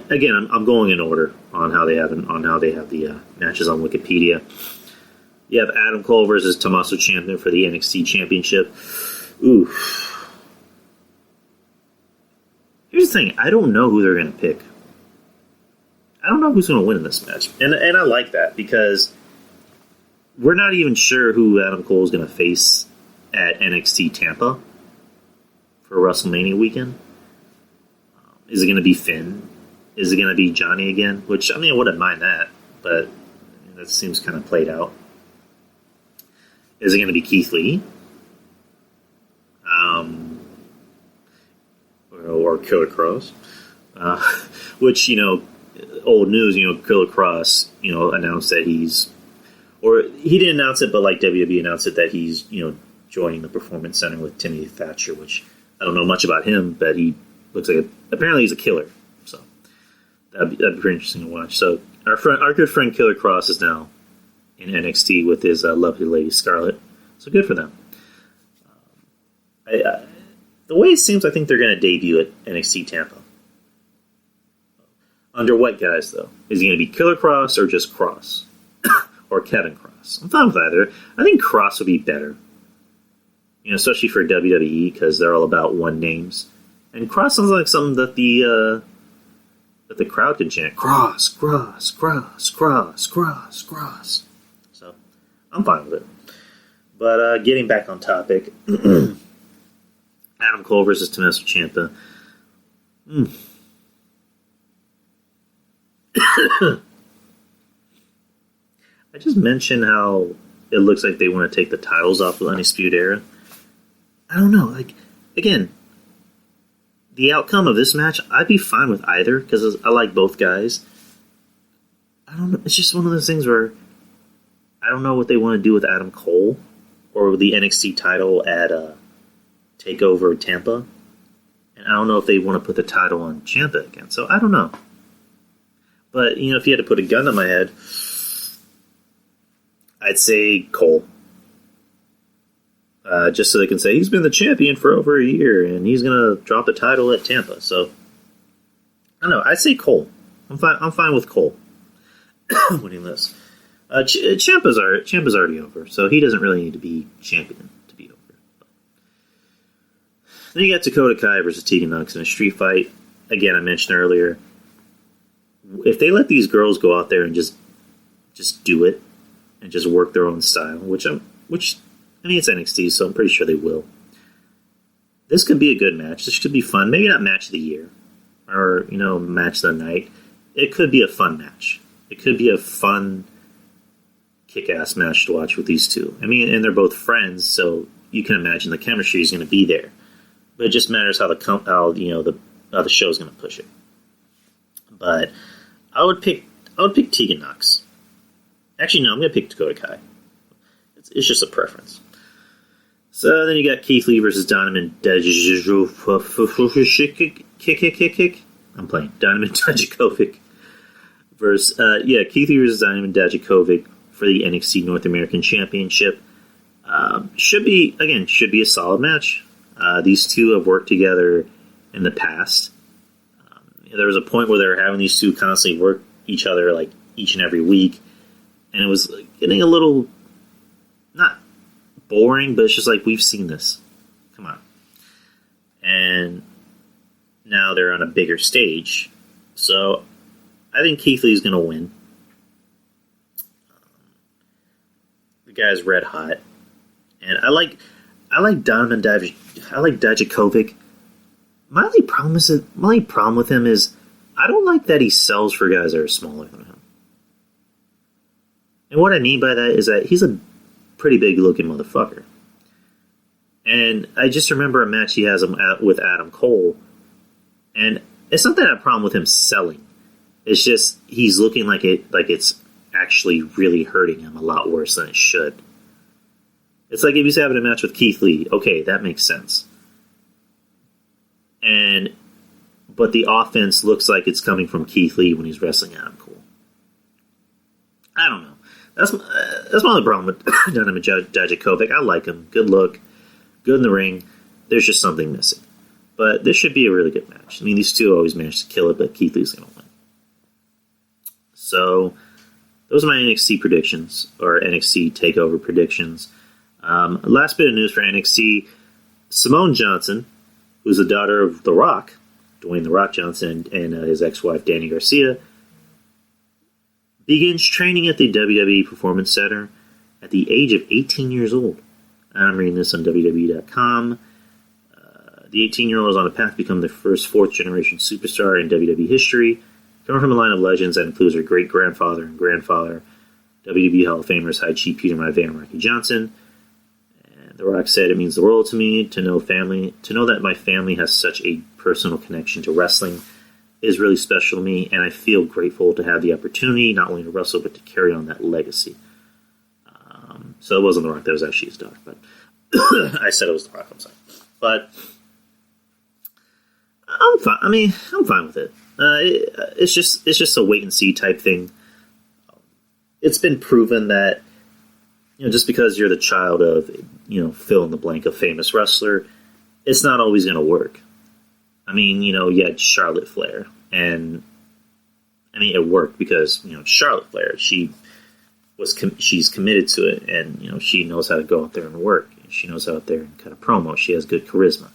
Again, I'm going in order on how they have the matches on Wikipedia. You have Adam Cole versus Tommaso Ciampa for the NXT Championship. Ooh. Here's the thing. I don't know who they're going to pick. I don't know who's going to win in this match. And I like that because we're not even sure who Adam Cole is going to face at NXT Tampa for WrestleMania weekend. Is it going to be Finn? Is it going to be Johnny again? Which, I mean, I wouldn't mind that, but that seems kind of played out. Is it going to be Keith Lee? Or Killer Kross? Which, old news, Killer Kross, announced that or he didn't announce it, but like WWE announced it that he's, joining the Performance Center with Timothy Thatcher, which I don't know much about him, but he looks like apparently he's a killer. So that'd be pretty interesting to watch. So our good friend Killer Kross is now in NXT with his lovely lady Scarlett. So good for them. The way it seems, I think they're going to debut at NXT Tampa. Under what guys, though? Is he going to be Killer Kross or just Kross? Or Kevin Kross? I'm fine with either. I think Kross would be better. Especially for WWE, because they're all about one names. And Kross sounds like something that the crowd can chant. Kross, Kross, Kross, Kross, Kross, Kross. So, I'm fine with it. But getting back on topic... Adam Cole versus Tommaso Ciampa. I just mentioned how it looks like they want to take the titles off of Undisputed Era. I don't know. Again, the outcome of this match, I'd be fine with either because I like both guys. I don't know. It's just one of those things where I don't know what they want to do with Adam Cole or with the NXT title at Takeover Tampa, and I don't know if they want to put the title on Ciampa again. So I don't know. But if you had to put a gun to my head, I'd say Cole. Just so they can say he's been the champion for over a year, and he's gonna drop the title at Tampa. So I don't know. I'd say Cole. I'm fine with Cole winning this. Ciampa's already over, so he doesn't really need to be champion. Then you got Dakota Kai versus Tegan Nox in a street fight. Again, I mentioned earlier, if they let these girls go out there and just do it and just work their own style, which I mean it's NXT, so I'm pretty sure they will. This could be a good match. This could be fun. Maybe not match of the year or match of the night. It could be a fun match. It could be a fun, kick-ass match to watch with these two. I mean, and they're both friends, so you can imagine the chemistry is going to be there. But it just matters how the show's going to push it. But I would pick Tegan Nox. Actually, no, I'm going to pick Dakota Kai. It's just a preference. So then you got Keith Lee versus Donovan Dijakovic. I'm playing Donovan Dijakovic versus Keith Lee versus Donovan Dijakovic for the NXT North American Championship. Should be a solid match. These two have worked together in the past. There was a point where they were having these two constantly work each other like each and every week, and it was getting a little not boring, but it's just like we've seen this. Come on. And now they're on a bigger stage, so I think Keith Lee's going to win. The guy's red hot, and I like Donovan Dijakovic. My only problem with him is I don't like that he sells for guys that are smaller than him. And what I mean by that is that he's a pretty big looking motherfucker. And I just remember a match he has with Adam Cole, and it's not that I have a problem with him selling. It's just he's looking like it's actually really hurting him a lot worse than it should. It's like if he's having a match with Keith Lee, okay, that makes sense. But the offense looks like it's coming from Keith Lee when he's wrestling Adam Cole. I don't know. That's my only problem with Donovan Dijakovic. I like him. Good look. Good in the ring. There's just something missing. But this should be a really good match. I mean, these two always manage to kill it, but Keith Lee's going to win. So, those are my NXT predictions, or NXT TakeOver predictions. Last bit of news for NXT. Simone Johnson, who's the daughter of The Rock, Dwayne The Rock Johnson, and his ex-wife, Danny Garcia, begins training at the WWE Performance Center at the age of 18 years old. I'm reading this on WWE.com. The 18-year-old is on a path to become the first fourth-generation superstar in WWE history, coming from a line of legends that includes her great-grandfather and grandfather, WWE Hall of Famers High Chief Peter Maivia and Rocky Johnson. And The Rock said, "It means the world to me to know that my family has such a personal connection to wrestling is really special to me, and I feel grateful to have the opportunity not only to wrestle but to carry on that legacy." So it wasn't The Rock, that was actually his daughter, but I said it was The Rock, I'm sorry. But I'm fine. I'm fine with it. It's just a wait and see type thing. It's been proven that, just because you're the child of, fill in the blank, a famous wrestler, it's not always going to work. You had Charlotte Flair, and it worked because, Charlotte Flair, she's committed to it, and, she knows how to go out there and work. She knows how out there and kind of promo. She has good charisma.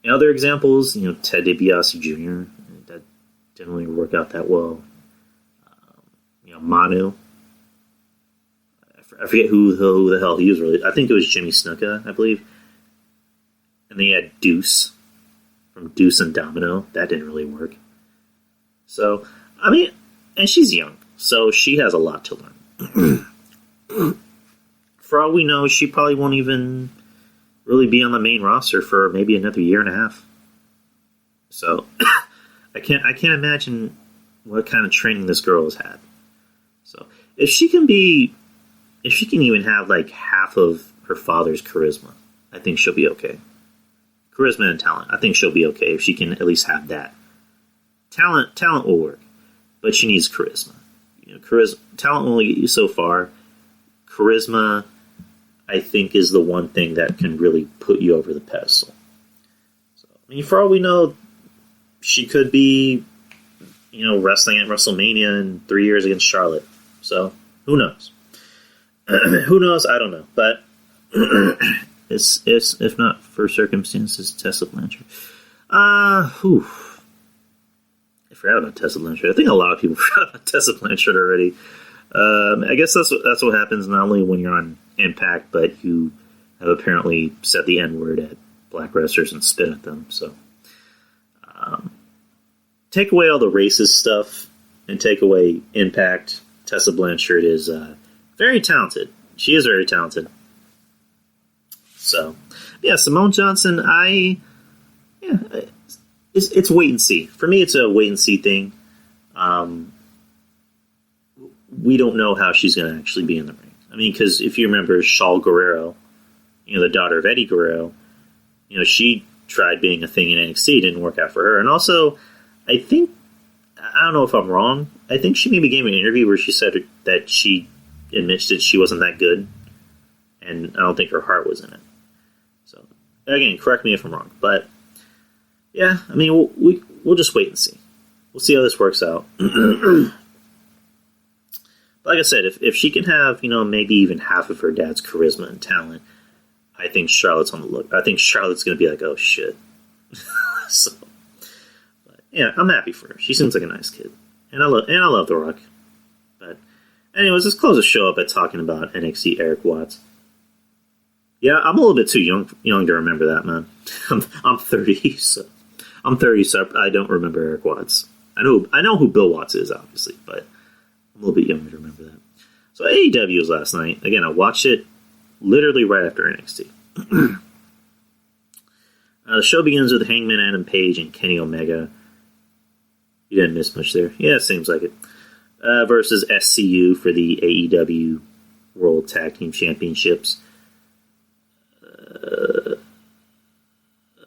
And other examples, Ted DiBiase Jr., that didn't really work out that well. Manu. I forget who the hell he was really. I think it was Jimmy Snuka, I believe. And then you had Deuce from Deuce and Domino. That didn't really work. So, and she's young, so she has a lot to learn. For all we know, she probably won't even really be on the main roster for maybe another year and a half. So, I can't imagine what kind of training this girl has had. So, if she can even have like half of her father's charisma, I think she'll be okay. Charisma and talent, I think she'll be okay if she can at least have that. Talent will work, but she needs charisma. Talent will only get you so far. Charisma, I think, is the one thing that can really put you over the pedestal. So, for all we know, she could be, wrestling at WrestleMania in 3 years against Charlotte. So, who knows? Who knows? I don't know. But it's if not for circumstances, Tessa Blanchard. I forgot about Tessa Blanchard. I think a lot of people forgot about Tessa Blanchard already. I guess that's what happens not only when you're on Impact, but you have apparently said the N-word at black wrestlers and spit at them. So, take away all the racist stuff and take away Impact. Tessa Blanchard is very talented. She is very talented. So, yeah, Simone Johnson, it's wait and see. For me, it's a wait and see thing. We don't know how she's going to actually be in the ring. Because if you remember Shaul Guerrero, the daughter of Eddie Guerrero, she tried being a thing in NXT. It didn't work out for her. And also, I don't know if I'm wrong, I think she maybe gave an interview where she said that she admits that she wasn't that good. And I don't think her heart was in it. So, again, correct me if I'm wrong. But, yeah, we'll just wait and see. We'll see how this works out. Like I said, if she can have, maybe even half of her dad's charisma and talent, I think Charlotte's on the look. I think Charlotte's going to be like, oh, shit. So, but, yeah, I'm happy for her. She seems like a nice kid. And I love The Rock. But, anyways, let's close the show up by talking about NXT Eric Watts. Yeah, I'm a little bit too young to remember that, man. I'm 30, so I don't remember Eric Watts. I know who Bill Watts is, obviously, but I'm a little bit younger to remember that. So AEW was last night. Again, I watched it literally right after NXT. The show begins with Hangman Adam Page and Kenny Omega. You didn't miss much there. Yeah, it seems like it. Versus SCU for the AEW World Tag Team Championships.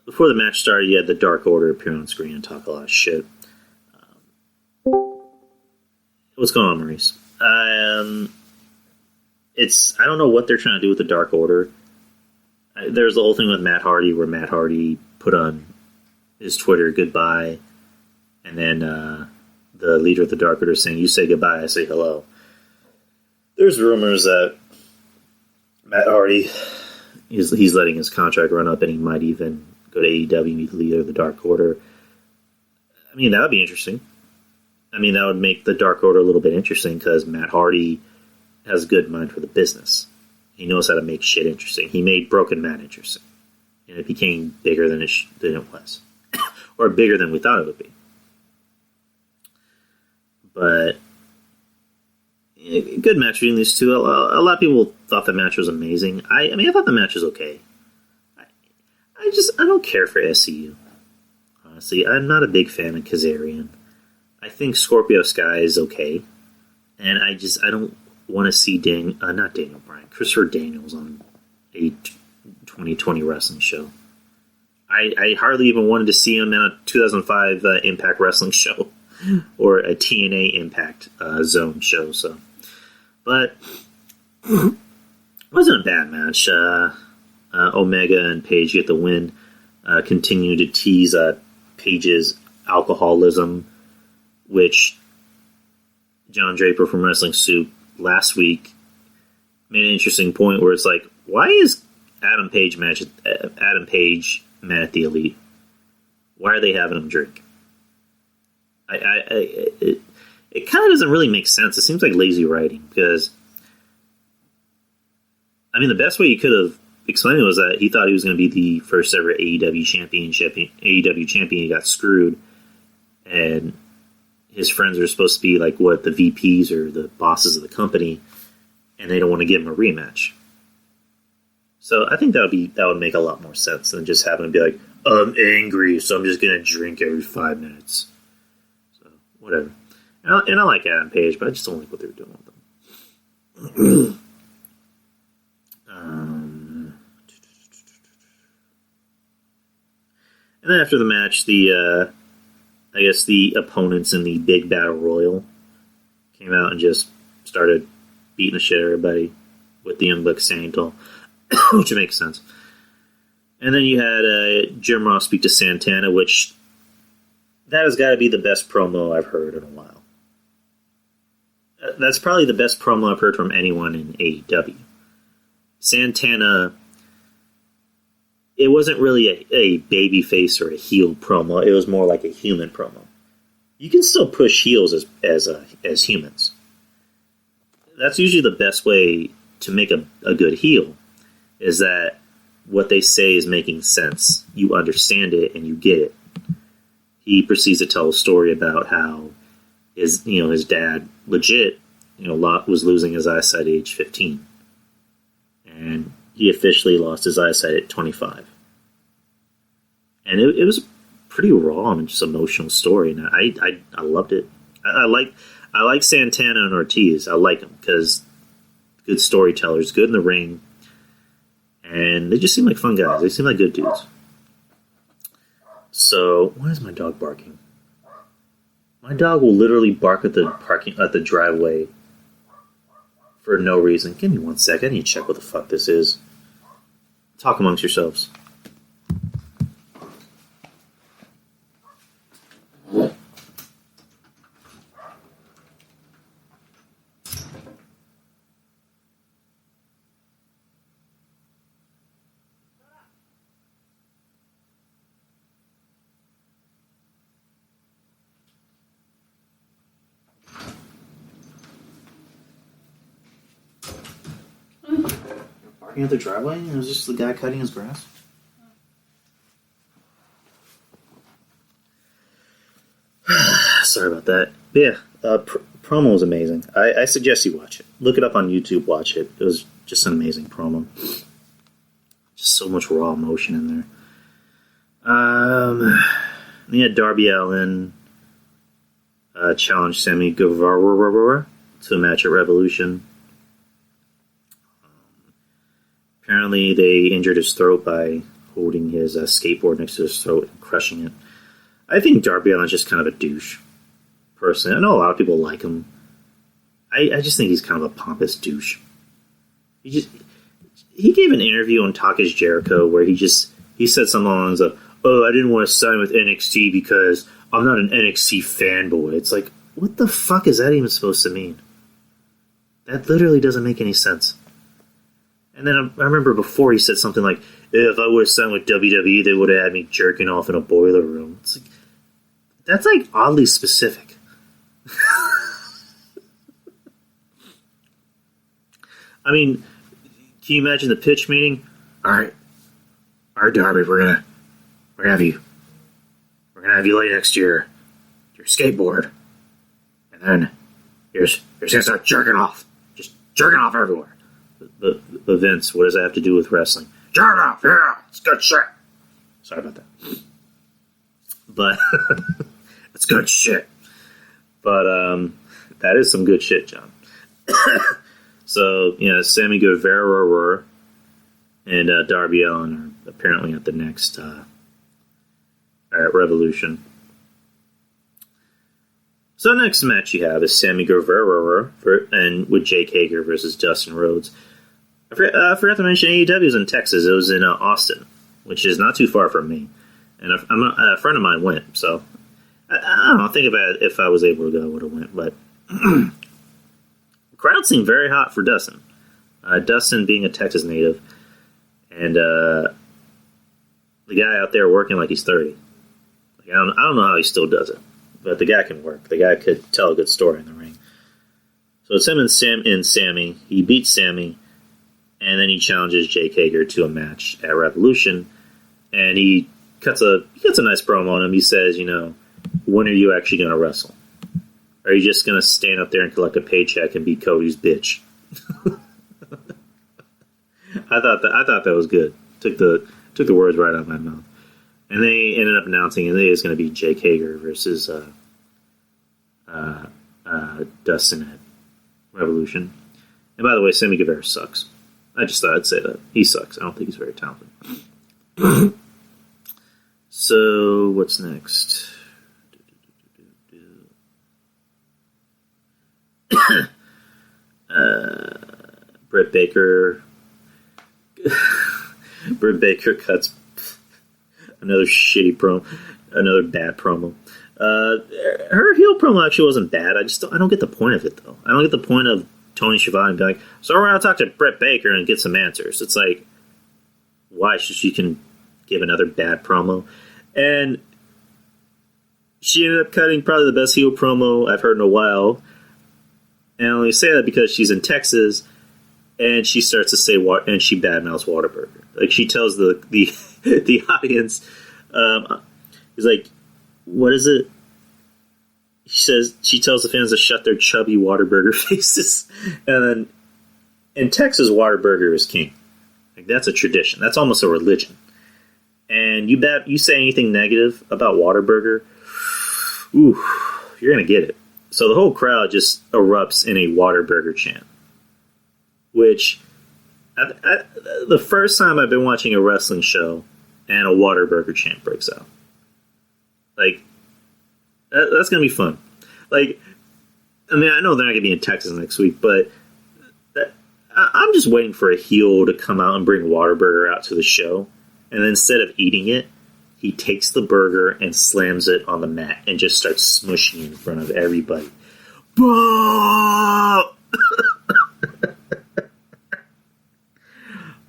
Before the match started, you had the Dark Order appear on screen and talk a lot of shit. What's going on, Maurice? I don't know what they're trying to do with the Dark Order. There's the whole thing with Matt Hardy, where Matt Hardy put on his Twitter goodbye, and then the leader of the Dark Order saying, "You say goodbye, I say hello." There's rumors that Matt Hardy he's letting his contract run up, and he might even go to AEW and be the leader of the Dark Order. That would be interesting. That would make the Dark Order a little bit interesting because Matt Hardy has a good mind for the business. He knows how to make shit interesting. He made Broken Man interesting. And it became bigger than it was. Or bigger than we thought it would be. But good match between these two. A lot of people thought the match was amazing. I mean, I thought the match was okay. I don't care for SCU. Honestly, I'm not a big fan of Kazarian. I think Scorpio Sky is okay. And I don't want to see not Daniel Bryan, Christopher Daniels on a 2020 wrestling show. I hardly even wanted to see him in a 2005 Impact Wrestling show or a TNA Impact Zone show. So, but it wasn't a bad match. Omega and Paige get the win. Continue to tease Paige's alcoholism, which John Draper from Wrestling Soup last week made an interesting point where it's like, why is Adam Page mad at the Elite? Why are they having him drink? It kind of doesn't really make sense. It seems like lazy writing because, I mean, the best way you could have explained it was that he thought he was going to be the first ever AEW champion. He got screwed, and his friends are supposed to be like the VPs or the bosses of the company, and they don't want to give him a rematch. So I think that would make a lot more sense than just having him be like, I'm angry, so I'm just going to drink every 5 minutes. So, whatever. And I like Adam Page, but I just don't like what they're doing with them. And then after the match, the opponents in the Big Battle Royal came out and just started beating the shit out of everybody with the Young Bucks standing tall, which makes sense. And then you had Jim Ross speak to Santana, which that has got to be the best promo I've heard in a while. That's probably the best promo I've heard from anyone in AEW. Santana, it wasn't really a babyface or a heel promo. It was more like a human promo. You can still push heels as humans. That's usually the best way to make a good heel, is that what they say is making sense. You understand it and you get it. He proceeds to tell a story about how his dad legit, was losing his eyesight at age 15. And he officially lost his eyesight at 25. And it was a pretty raw and just emotional story, and I loved it. I like Santana and Ortiz. I like them because good storytellers, good in the ring, and they just seem like fun guys. They seem like good dudes. So, why is my dog barking? My dog will literally bark at the driveway for no reason. Give me 1 second. I need to check what the fuck this is. Talk amongst yourselves. Barking at the driveway? And it was just the guy cutting his grass? Sorry about that. But yeah, promo was amazing. I suggest you watch it. Look it up on YouTube, watch it. It was just an amazing promo. Just so much raw emotion in there. He had Darby Allin challenge Sammy Guevara to a match at Revolution. Apparently, they injured his throat by holding his skateboard next to his throat and crushing it. I think Darby Allin's just kind of a douche. Personally, I know a lot of people like him. I just think he's kind of a pompous douche. He gave an interview on Talk Is Jericho where he said something along the lines of, "Oh, I didn't want to sign with NXT because I'm not an NXT fanboy." It's like, what the fuck is that even supposed to mean? That literally doesn't make any sense. And then I remember before he said something like, "If I would have signed with WWE, they would have had me jerking off in a boiler room." It's like, that's like oddly specific. I mean, Can you imagine the pitch meeting? All right, Darby, we're gonna have you lay next to your skateboard, and then you're just gonna start jerking off, just jerking off everywhere. But Vince, what does that have to do with wrestling? Jerk off, yeah, it's good shit. Sorry about that, but it's good shit. But that is some good shit, John. So, Sammy Guevara and Darby Allin are apparently at the next Revolution. So, the next match you have is Sammy Guevara and with Jake Hager versus Dustin Rhodes. I forgot to mention AEW was in Texas. It was in Austin, which is not too far from me. And a friend of mine went, so I don't know. I think if I was able to go, I would have went. But the crowd seemed very hot for Dustin. Dustin being a Texas native, and the guy out there working like he's 30. Like, I don't know how he still does it, but the guy can work. The guy could tell a good story in the ring. So it's him and Sammy. He beats Sammy, and then he challenges Jake Hager to a match at Revolution, and he cuts a nice promo on him. He says, when are you actually going to wrestle? Are you just going to stand up there and collect a paycheck and be Cody's bitch? I thought that was good. Took the words right out of my mouth. And they ended up announcing it is going to be Jake Hager versus Dustin at Revolution. And by the way, Sammy Guevara sucks. I just thought I'd say that. He sucks. I don't think he's very talented. So, what's next? Britt Baker cuts another shitty promo, another bad promo. Her heel promo actually wasn't bad. I don't get the point of it, though. I don't get the point of Tony Schiavone being like, so we're going to talk to Britt Baker and get some answers. It's like, why? So she can give another bad promo. And she ended up cutting probably the best heel promo I've heard in a while. And I only say that because she's in Texas, and she starts to say and she badmouths Whataburger. Like, she tells the the audience, is like, what is it? She tells the fans to shut their chubby Whataburger faces. And then in Texas, Whataburger is king. Like, that's a tradition. That's almost a religion. And you say anything negative about Whataburger, ooh, you're gonna get it. So the whole crowd just erupts in a Whataburger chant. Which, the first time I've been watching a wrestling show and a Whataburger chant breaks out. Like, that's going to be fun. Like, I mean, I know they're not going to be in Texas next week, but I'm just waiting for a heel to come out and bring Whataburger out to the show. And then instead of eating it, he takes the burger and slams it on the mat and just starts smushing it in front of everybody.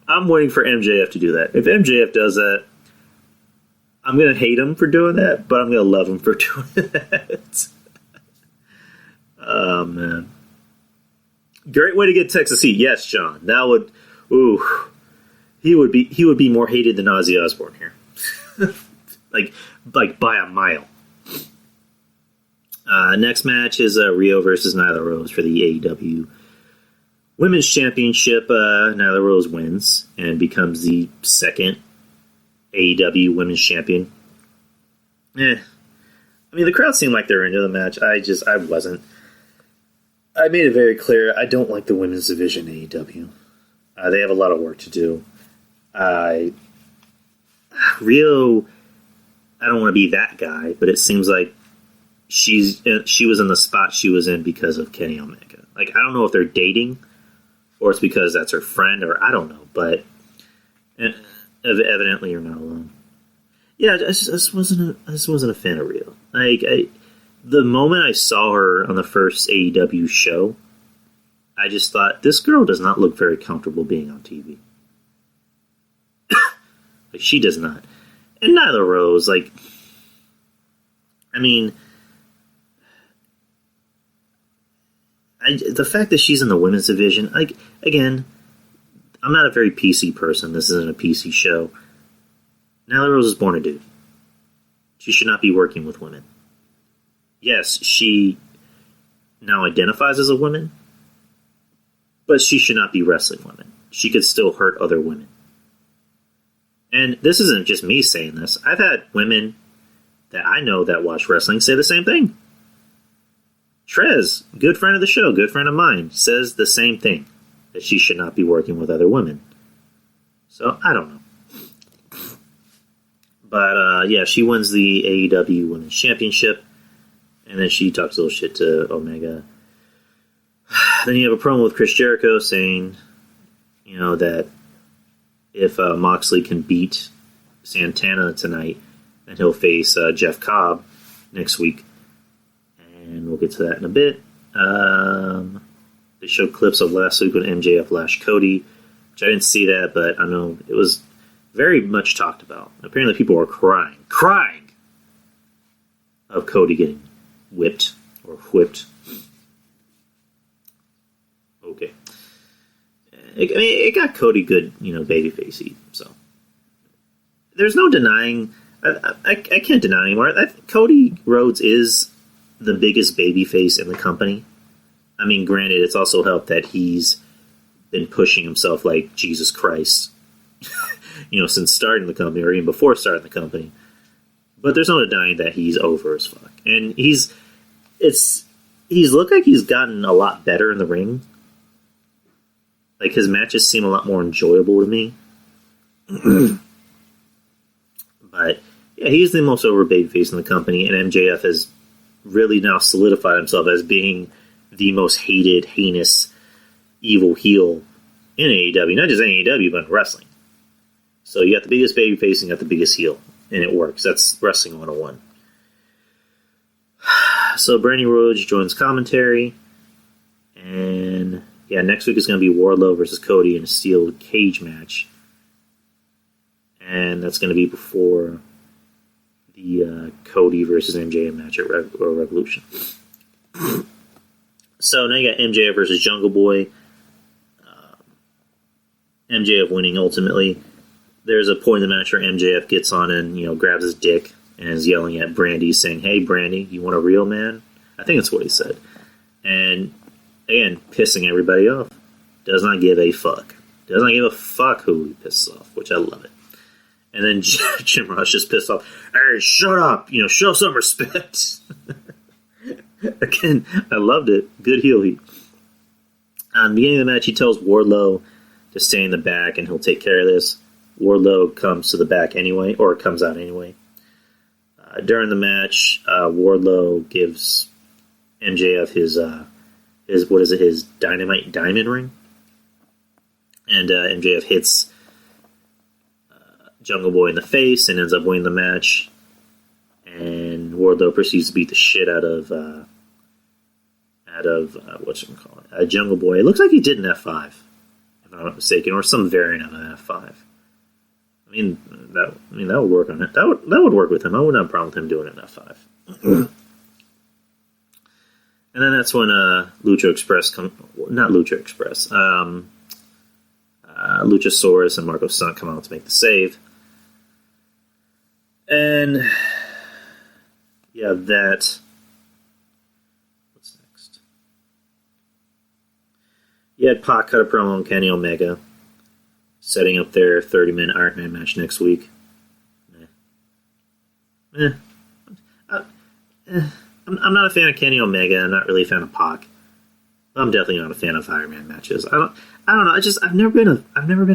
I'm waiting for MJF to do that. If MJF does that, I'm going to hate him for doing that, but I'm going to love him for doing that. Oh, man. Great way to get Texas heat. Yes, John. That would... Ooh. He would be more hated than Ozzy Osbourne here. like by a mile. Next match is Rio versus Nyla Rose for the AEW Women's Championship. Nyla Rose wins and becomes the second AEW Women's Champion. I mean, the crowd seemed like they were into the match. I wasn't. I made it very clear I don't like the women's division in AEW. They have a lot of work to do. Rio, I don't want to be that guy, but it seems like she was in the spot she was in because of Kenny Omega. Like, I don't know if they're dating or it's because that's her friend, or I don't know, but evidently you're not alone. Yeah, I just wasn't a fan of Rio. Like, the moment I saw her on the first AEW show, I just thought, this girl does not look very comfortable being on TV. Like, she does not. And Nyla Rose, like, I mean, the fact that she's in the women's division, like, again, I'm not a very PC person. This isn't a PC show. Nyla Rose is born a dude. She should not be working with women. Yes, she now identifies as a woman, but she should not be wrestling women. She could still hurt other women. And this isn't just me saying this. I've had women that I know that watch wrestling say the same thing. Trez, good friend of the show, good friend of mine, says the same thing, that she should not be working with other women. So, I don't know. But, yeah, she wins the AEW Women's Championship, and then she talks a little shit to Omega. Then you have a promo with Chris Jericho saying, you know, that if Moxley can beat Santana tonight, then he'll face Jeff Cobb next week. And we'll get to that in a bit. They showed clips of last week when MJF lashed Cody, which I didn't see that, but I know it was very much talked about. Apparently people were crying of Cody getting whipped or whipped. Okay. It got Cody good, babyface. So there's no denying. I can't deny anymore. Cody Rhodes is the biggest babyface in the company. I mean, granted, it's also helped that he's been pushing himself like Jesus Christ, since starting the company or even before starting the company. But there's no denying that he's over as fuck, and he's looked like he's gotten a lot better in the ring. Like, his matches seem a lot more enjoyable to me. But, yeah, he's the most over babyface in the company, and MJF has really now solidified himself as being the most hated, heinous, evil heel in AEW. Not just in AEW, but in wrestling. So you got the biggest babyface and you got the biggest heel, and it works. That's Wrestling 101. So Brandy Rhodes joins commentary, and yeah, next week is going to be Wardlow versus Cody in a steel cage match. And that's going to be before the Cody versus MJF match at Revolution. So now you got MJF versus Jungle Boy. MJF winning ultimately. There's a point in the match where MJF gets on and, grabs his dick and is yelling at Brandy saying, "Hey, Brandy, you want a real man?" I think that's what he said. And again, pissing everybody off. Does not give a fuck. Does not give a fuck who he pisses off, which I love it. And then Jim Ross just pissed off. "Hey, shut up! Show some respect." Again, I loved it. Good heel heat. On the beginning of the match, he tells Wardlow to stay in the back and he'll take care of this. Wardlow comes to the back anyway, or comes out anyway. During the match, Wardlow gives MJF his dynamite diamond ring, and MJF hits Jungle Boy in the face and ends up winning the match. And Wardlow proceeds to beat the shit out of Jungle Boy. It looks like he did an F5, if I'm not mistaken, or some variant of an F5. That would work on it. That would work with him. I wouldn't have a problem with him doing an F5. And then that's when Luchasaurus and Marco Stunt come out to make the save. And yeah, that. What's next? You had Pac cut a promo on Kenny Omega, setting up their 30-minute Iron Man match next week. I'm not a fan of Kenny Omega. I'm not really a fan of Pac. I'm definitely not a fan of Iron Man matches. I don't know. I've never been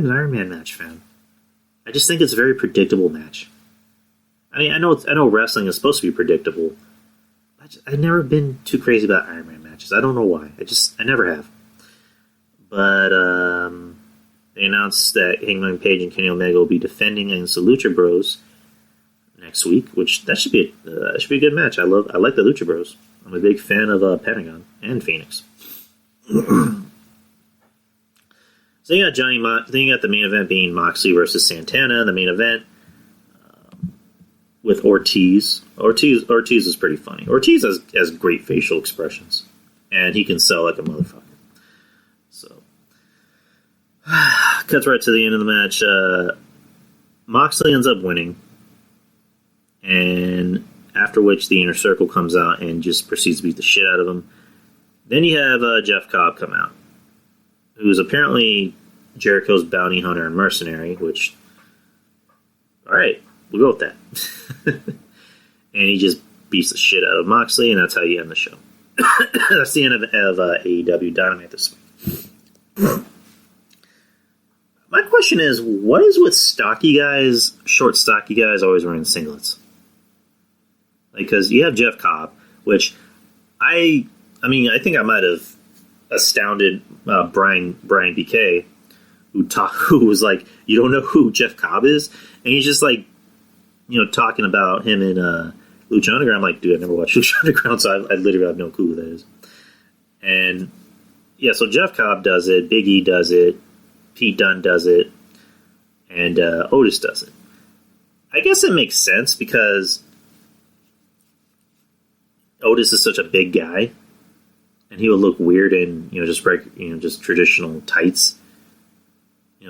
an Iron Man match fan. I just think it's a very predictable match. I know wrestling is supposed to be predictable. I've never been too crazy about Iron Man matches. I don't know why. I never have. But they announced that Hangman Page and Kenny Omega will be defending against the Lucha Bros next week, which that should be a good match. I like the Lucha Bros. I'm a big fan of Pentagon and Phoenix. So you got then you got the main event being Moxley versus Santana. The main event with Ortiz. Ortiz is pretty funny. Ortiz has great facial expressions, and he can sell like a motherfucker. So cuts right to the end of the match. Moxley ends up winning, and after which the Inner Circle comes out and just proceeds to beat the shit out of him. Then you have Jeff Cobb come out, who's apparently Jericho's bounty hunter and mercenary, which, alright, we'll go with that. And he just beats the shit out of Moxley, and that's how you end the show. That's the end of AEW Dynamite this week. My question is, what is with stocky guys, short stocky guys, always wearing singlets? Because you have Jeff Cobb, which I think I might have astounded Brian BK, who was like, you don't know who Jeff Cobb is? And he's just like, talking about him in Lucha Underground. I'm like, dude, I never watched Lucha Underground, so I literally have no clue who that is. And yeah, so Jeff Cobb does it, Big E does it, Pete Dunne does it, and Otis does it. I guess it makes sense because Otis is such a big guy, and he would look weird in just traditional tights.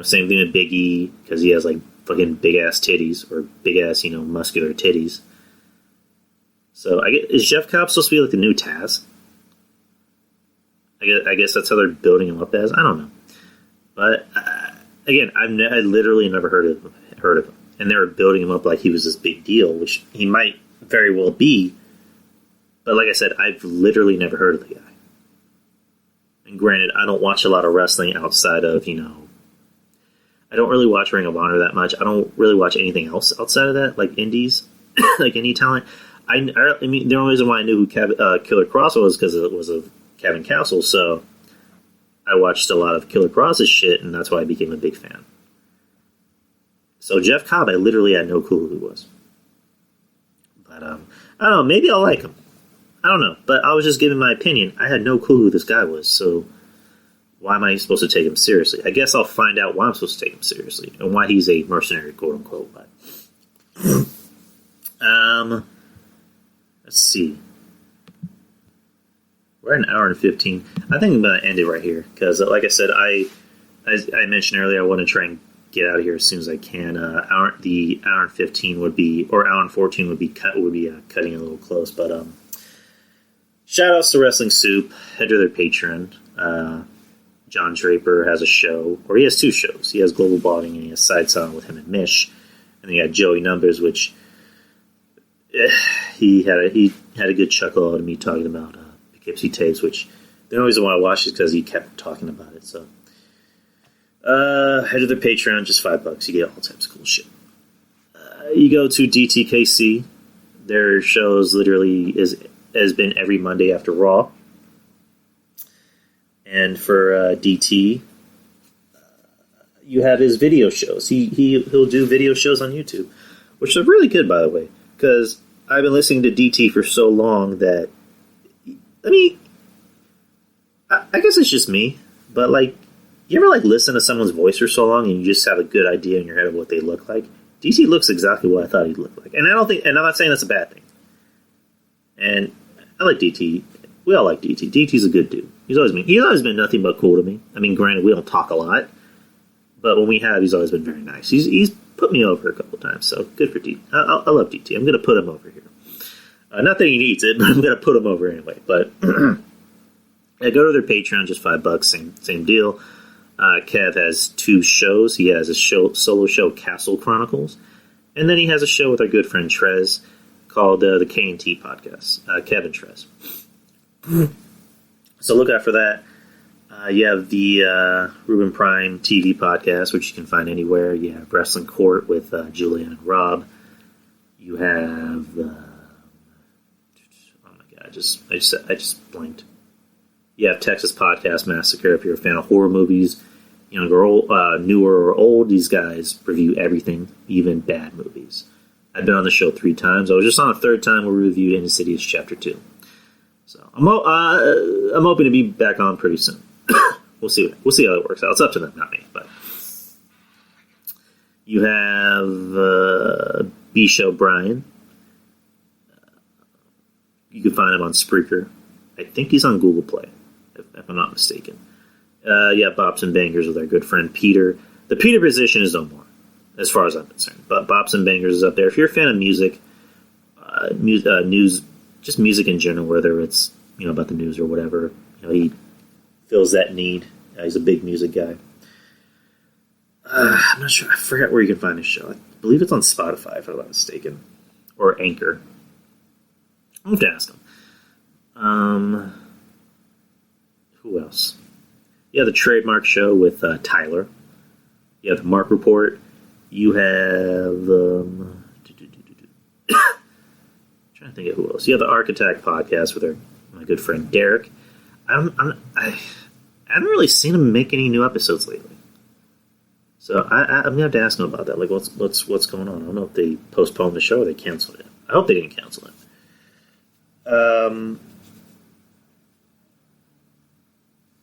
Same thing with Big E because he has like fucking big ass titties or big ass muscular titties. So is Jeff Cobb supposed to be like the new Taz? I guess that's how they're building him up as. I don't know. But again, I literally never heard of him, and they were building him up like he was this big deal, which he might very well be. But like I said, I've literally never heard of the guy. And granted, I don't watch a lot of wrestling outside of I don't really watch Ring of Honor that much. I don't really watch anything else outside of that, like indies, like indie talent. I mean, the only reason why I knew who Killer Cross was because it was of Kevin Castle, so I watched a lot of Killer Cross's shit, and that's why I became a big fan. So Jeff Cobb, I literally had no clue who he was. But, I don't know, maybe I'll like him. I don't know, but I was just giving my opinion. I had no clue who this guy was, so why am I supposed to take him seriously? I guess I'll find out why I'm supposed to take him seriously, and why he's a mercenary, quote-unquote. But let's see. We're at an hour and 15. I think I'm going to end it right here, because like I said, as I mentioned earlier, I want to try and get out of here as soon as I can. The hour and 15 would be, or hour and 14 would be cutting a little close, but shout outs to Wrestling Soup. Head to their Patreon. John Draper has a show, or he has two shows. He has Global Balding and he has Side Song with him and Mish. And then you got Joey Numbers, which he had a good chuckle out of me talking about Poughkeepsie Tapes, which the only reason why I watched is because he kept talking about it. So head to their Patreon, just $5. You get all types of cool shit. You go to DTKC. Their shows literally has been every Monday after Raw. And for DT, you have his video shows. He'll do video shows on YouTube, which are really good, by the way, because I've been listening to DT for so long that, I guess it's just me, but like, you ever like listen to someone's voice for so long and you just have a good idea in your head of what they look like? DT looks exactly what I thought he'd look like, and I'm not saying that's a bad thing. And I like DT. We all like DT. DT's a good dude. He's always been nothing but cool to me. I mean, granted, we don't talk a lot, but when we have, he's always been very nice. He's put me over a couple times, so good for DT. I love DT. I'm going to put him over here. Not that he needs it, but I'm going to put him over anyway. But I go to their Patreon, just $5, same deal. Kev has two shows. He has a solo show, Castle Chronicles, and then he has a show with our good friend Trez called the K&T Podcast. Kevin Trez. So look out for that. You have the Ruben Prime TV podcast, which you can find anywhere. You have Wrestling Court with Julian and Rob. You have oh my god, I just blanked. You have Texas Podcast Massacre. If you're a fan of horror movies, younger, old, newer or old, these guys review everything, even bad movies. I've been on the show 3 times. I was just on a 3rd time where we reviewed Insidious Chapter 2. So I'm hoping to be back on pretty soon. We'll see how it works out. It's up to them, not me. But you have B Show Brian. You can find him on Spreaker. I think he's on Google Play, if I'm not mistaken. Yeah, Bops and Bangers with our good friend Peter. The Peter position is no more, as far as I'm concerned. But Bops and Bangers is up there. If you're a fan of music, news, just music in general, whether it's about the news or whatever, he fills that need. He's a big music guy. I'm not sure. I forgot where you can find his show. I believe it's on Spotify, if I'm not mistaken, or Anchor. I'll have to ask him. Who else? You have the Trademark Show with Tyler. You have the Mark Report. You have trying to think of who else. You have the Architect Podcast with my good friend Derek. I haven't really seen him make any new episodes lately, so I'm gonna have to ask him about that. Like, what's going on? I don't know if they postponed the show or they canceled it. I hope they didn't cancel it.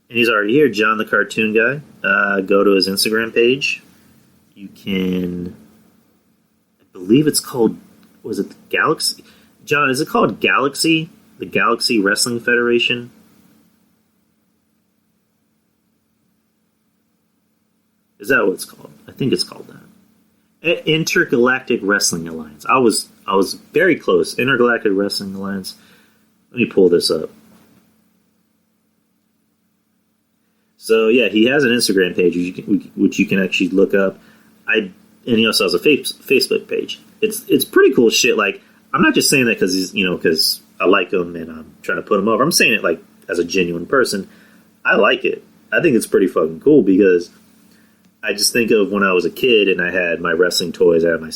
And he's already here, John the Cartoon Guy. Go to his Instagram page. You can, I believe it's called, was it the Galaxy? John, is it called Galaxy? The Galaxy Wrestling Federation? Is that what it's called? I think it's called that. Intergalactic Wrestling Alliance. I was very close. Intergalactic Wrestling Alliance. Let me pull this up. So yeah, he has an Instagram page which you can actually look up. And he also has a Facebook page. It's pretty cool shit. Like, I'm not just saying that because he's because I like him and I'm trying to put him over. I'm saying it like as a genuine person. I like it. I think it's pretty fucking cool because I just think of when I was a kid and I had my wrestling toys. I had my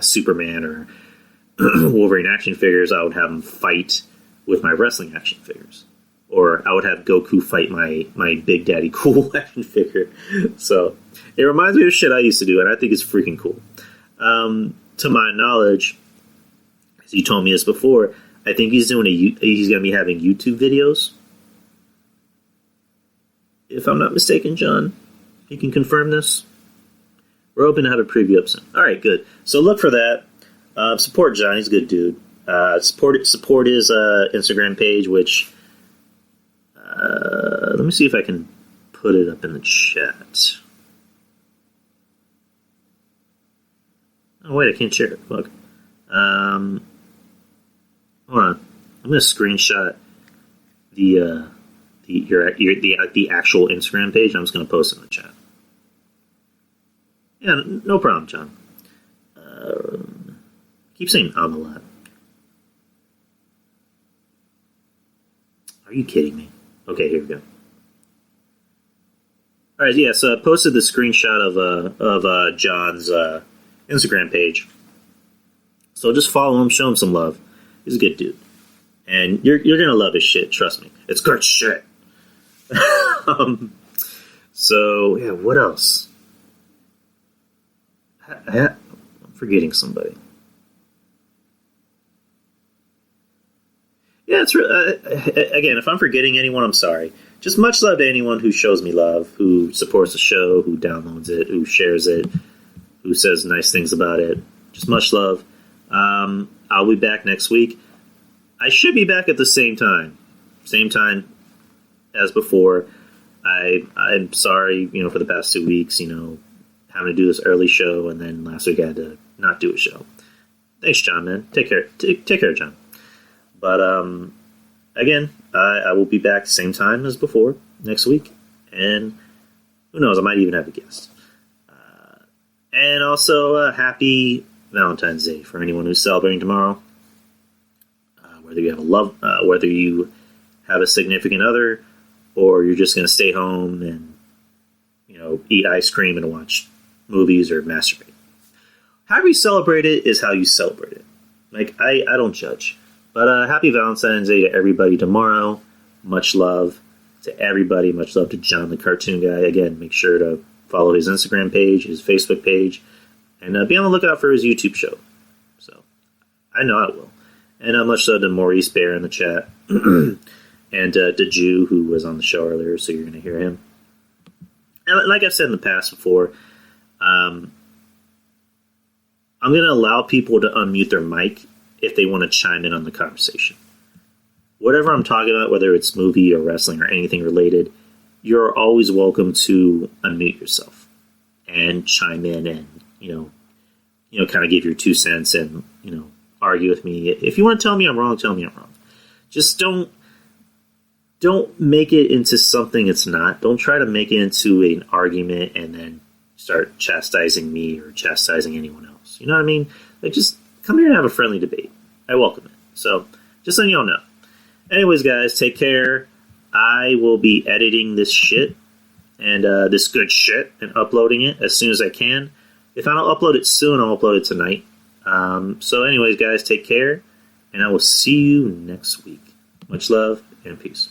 Superman or Wolverine action figures. I would have them fight with my wrestling action figures. Or I would have Goku fight my Big Daddy Cool action figure. So it reminds me of shit I used to do, and I think it's freaking cool. To my knowledge, as you told me this before, I think he's going to be having YouTube videos. If I'm not mistaken, John, you can confirm this. We're hoping to have a preview up soon. All right, good. So look for that. Support John; he's a good dude. Support his Instagram page, which. Let me see if I can put it up in the chat. Oh wait, I can't share it. Fuck. Hold on. I'm gonna screenshot the actual Instagram page. I'm just gonna post it in the chat. Yeah, no problem, John. Keep saying a lot. Are you kidding me? Okay, here we go. All right, yeah. So I posted the screenshot of John's Instagram page. So just follow him, show him some love. He's a good dude, and you're gonna love his shit. Trust me, it's good shit. So yeah, what else? I'm forgetting somebody. Yeah, it's again, if I'm forgetting anyone, I'm sorry. Just much love to anyone who shows me love, who supports the show, who downloads it, who shares it, who says nice things about it. Just much love. I'll be back next week. I should be back at the same time as before. I'm sorry, for the past 2 weeks, having to do this early show, and then last week I had to not do a show. Thanks, John, man. Take care. Take care, John. But, again, I will be back same time as before next week. And who knows, I might even have a guest. And also, happy Valentine's Day for anyone who's celebrating tomorrow. Whether you have whether you have a significant other, or you're just going to stay home and, eat ice cream and watch movies or masturbate. However you celebrate it is how you celebrate it. Like, I don't judge. But happy Valentine's Day to everybody tomorrow. Much love to everybody. Much love to John the Cartoon Guy. Again, make sure to follow his Instagram page, his Facebook page, and be on the lookout for his YouTube show. So, I know I will. And much love to Maurice Bear in the chat. And to Jew, who was on the show earlier, so you're going to hear him. And like I've said in the past before, I'm going to allow people to unmute their mic if they want to chime in on the conversation. Whatever I'm talking about, whether it's movie or wrestling or anything related, you're always welcome to unmute yourself and chime in and, kind of give your 2 cents and, argue with me. If you want to tell me I'm wrong, tell me I'm wrong. Just don't make it into something it's not. Don't try to make it into an argument and then start chastising me or chastising anyone else. You know what I mean? Like, just come here and have a friendly debate. I welcome it. So, just letting y'all know. Anyways, guys, take care. I will be editing this shit and this good shit and uploading it as soon as I can. If I don't upload it soon, I'll upload it tonight. So anyways, guys, take care, and I will see you next week. Much love and peace.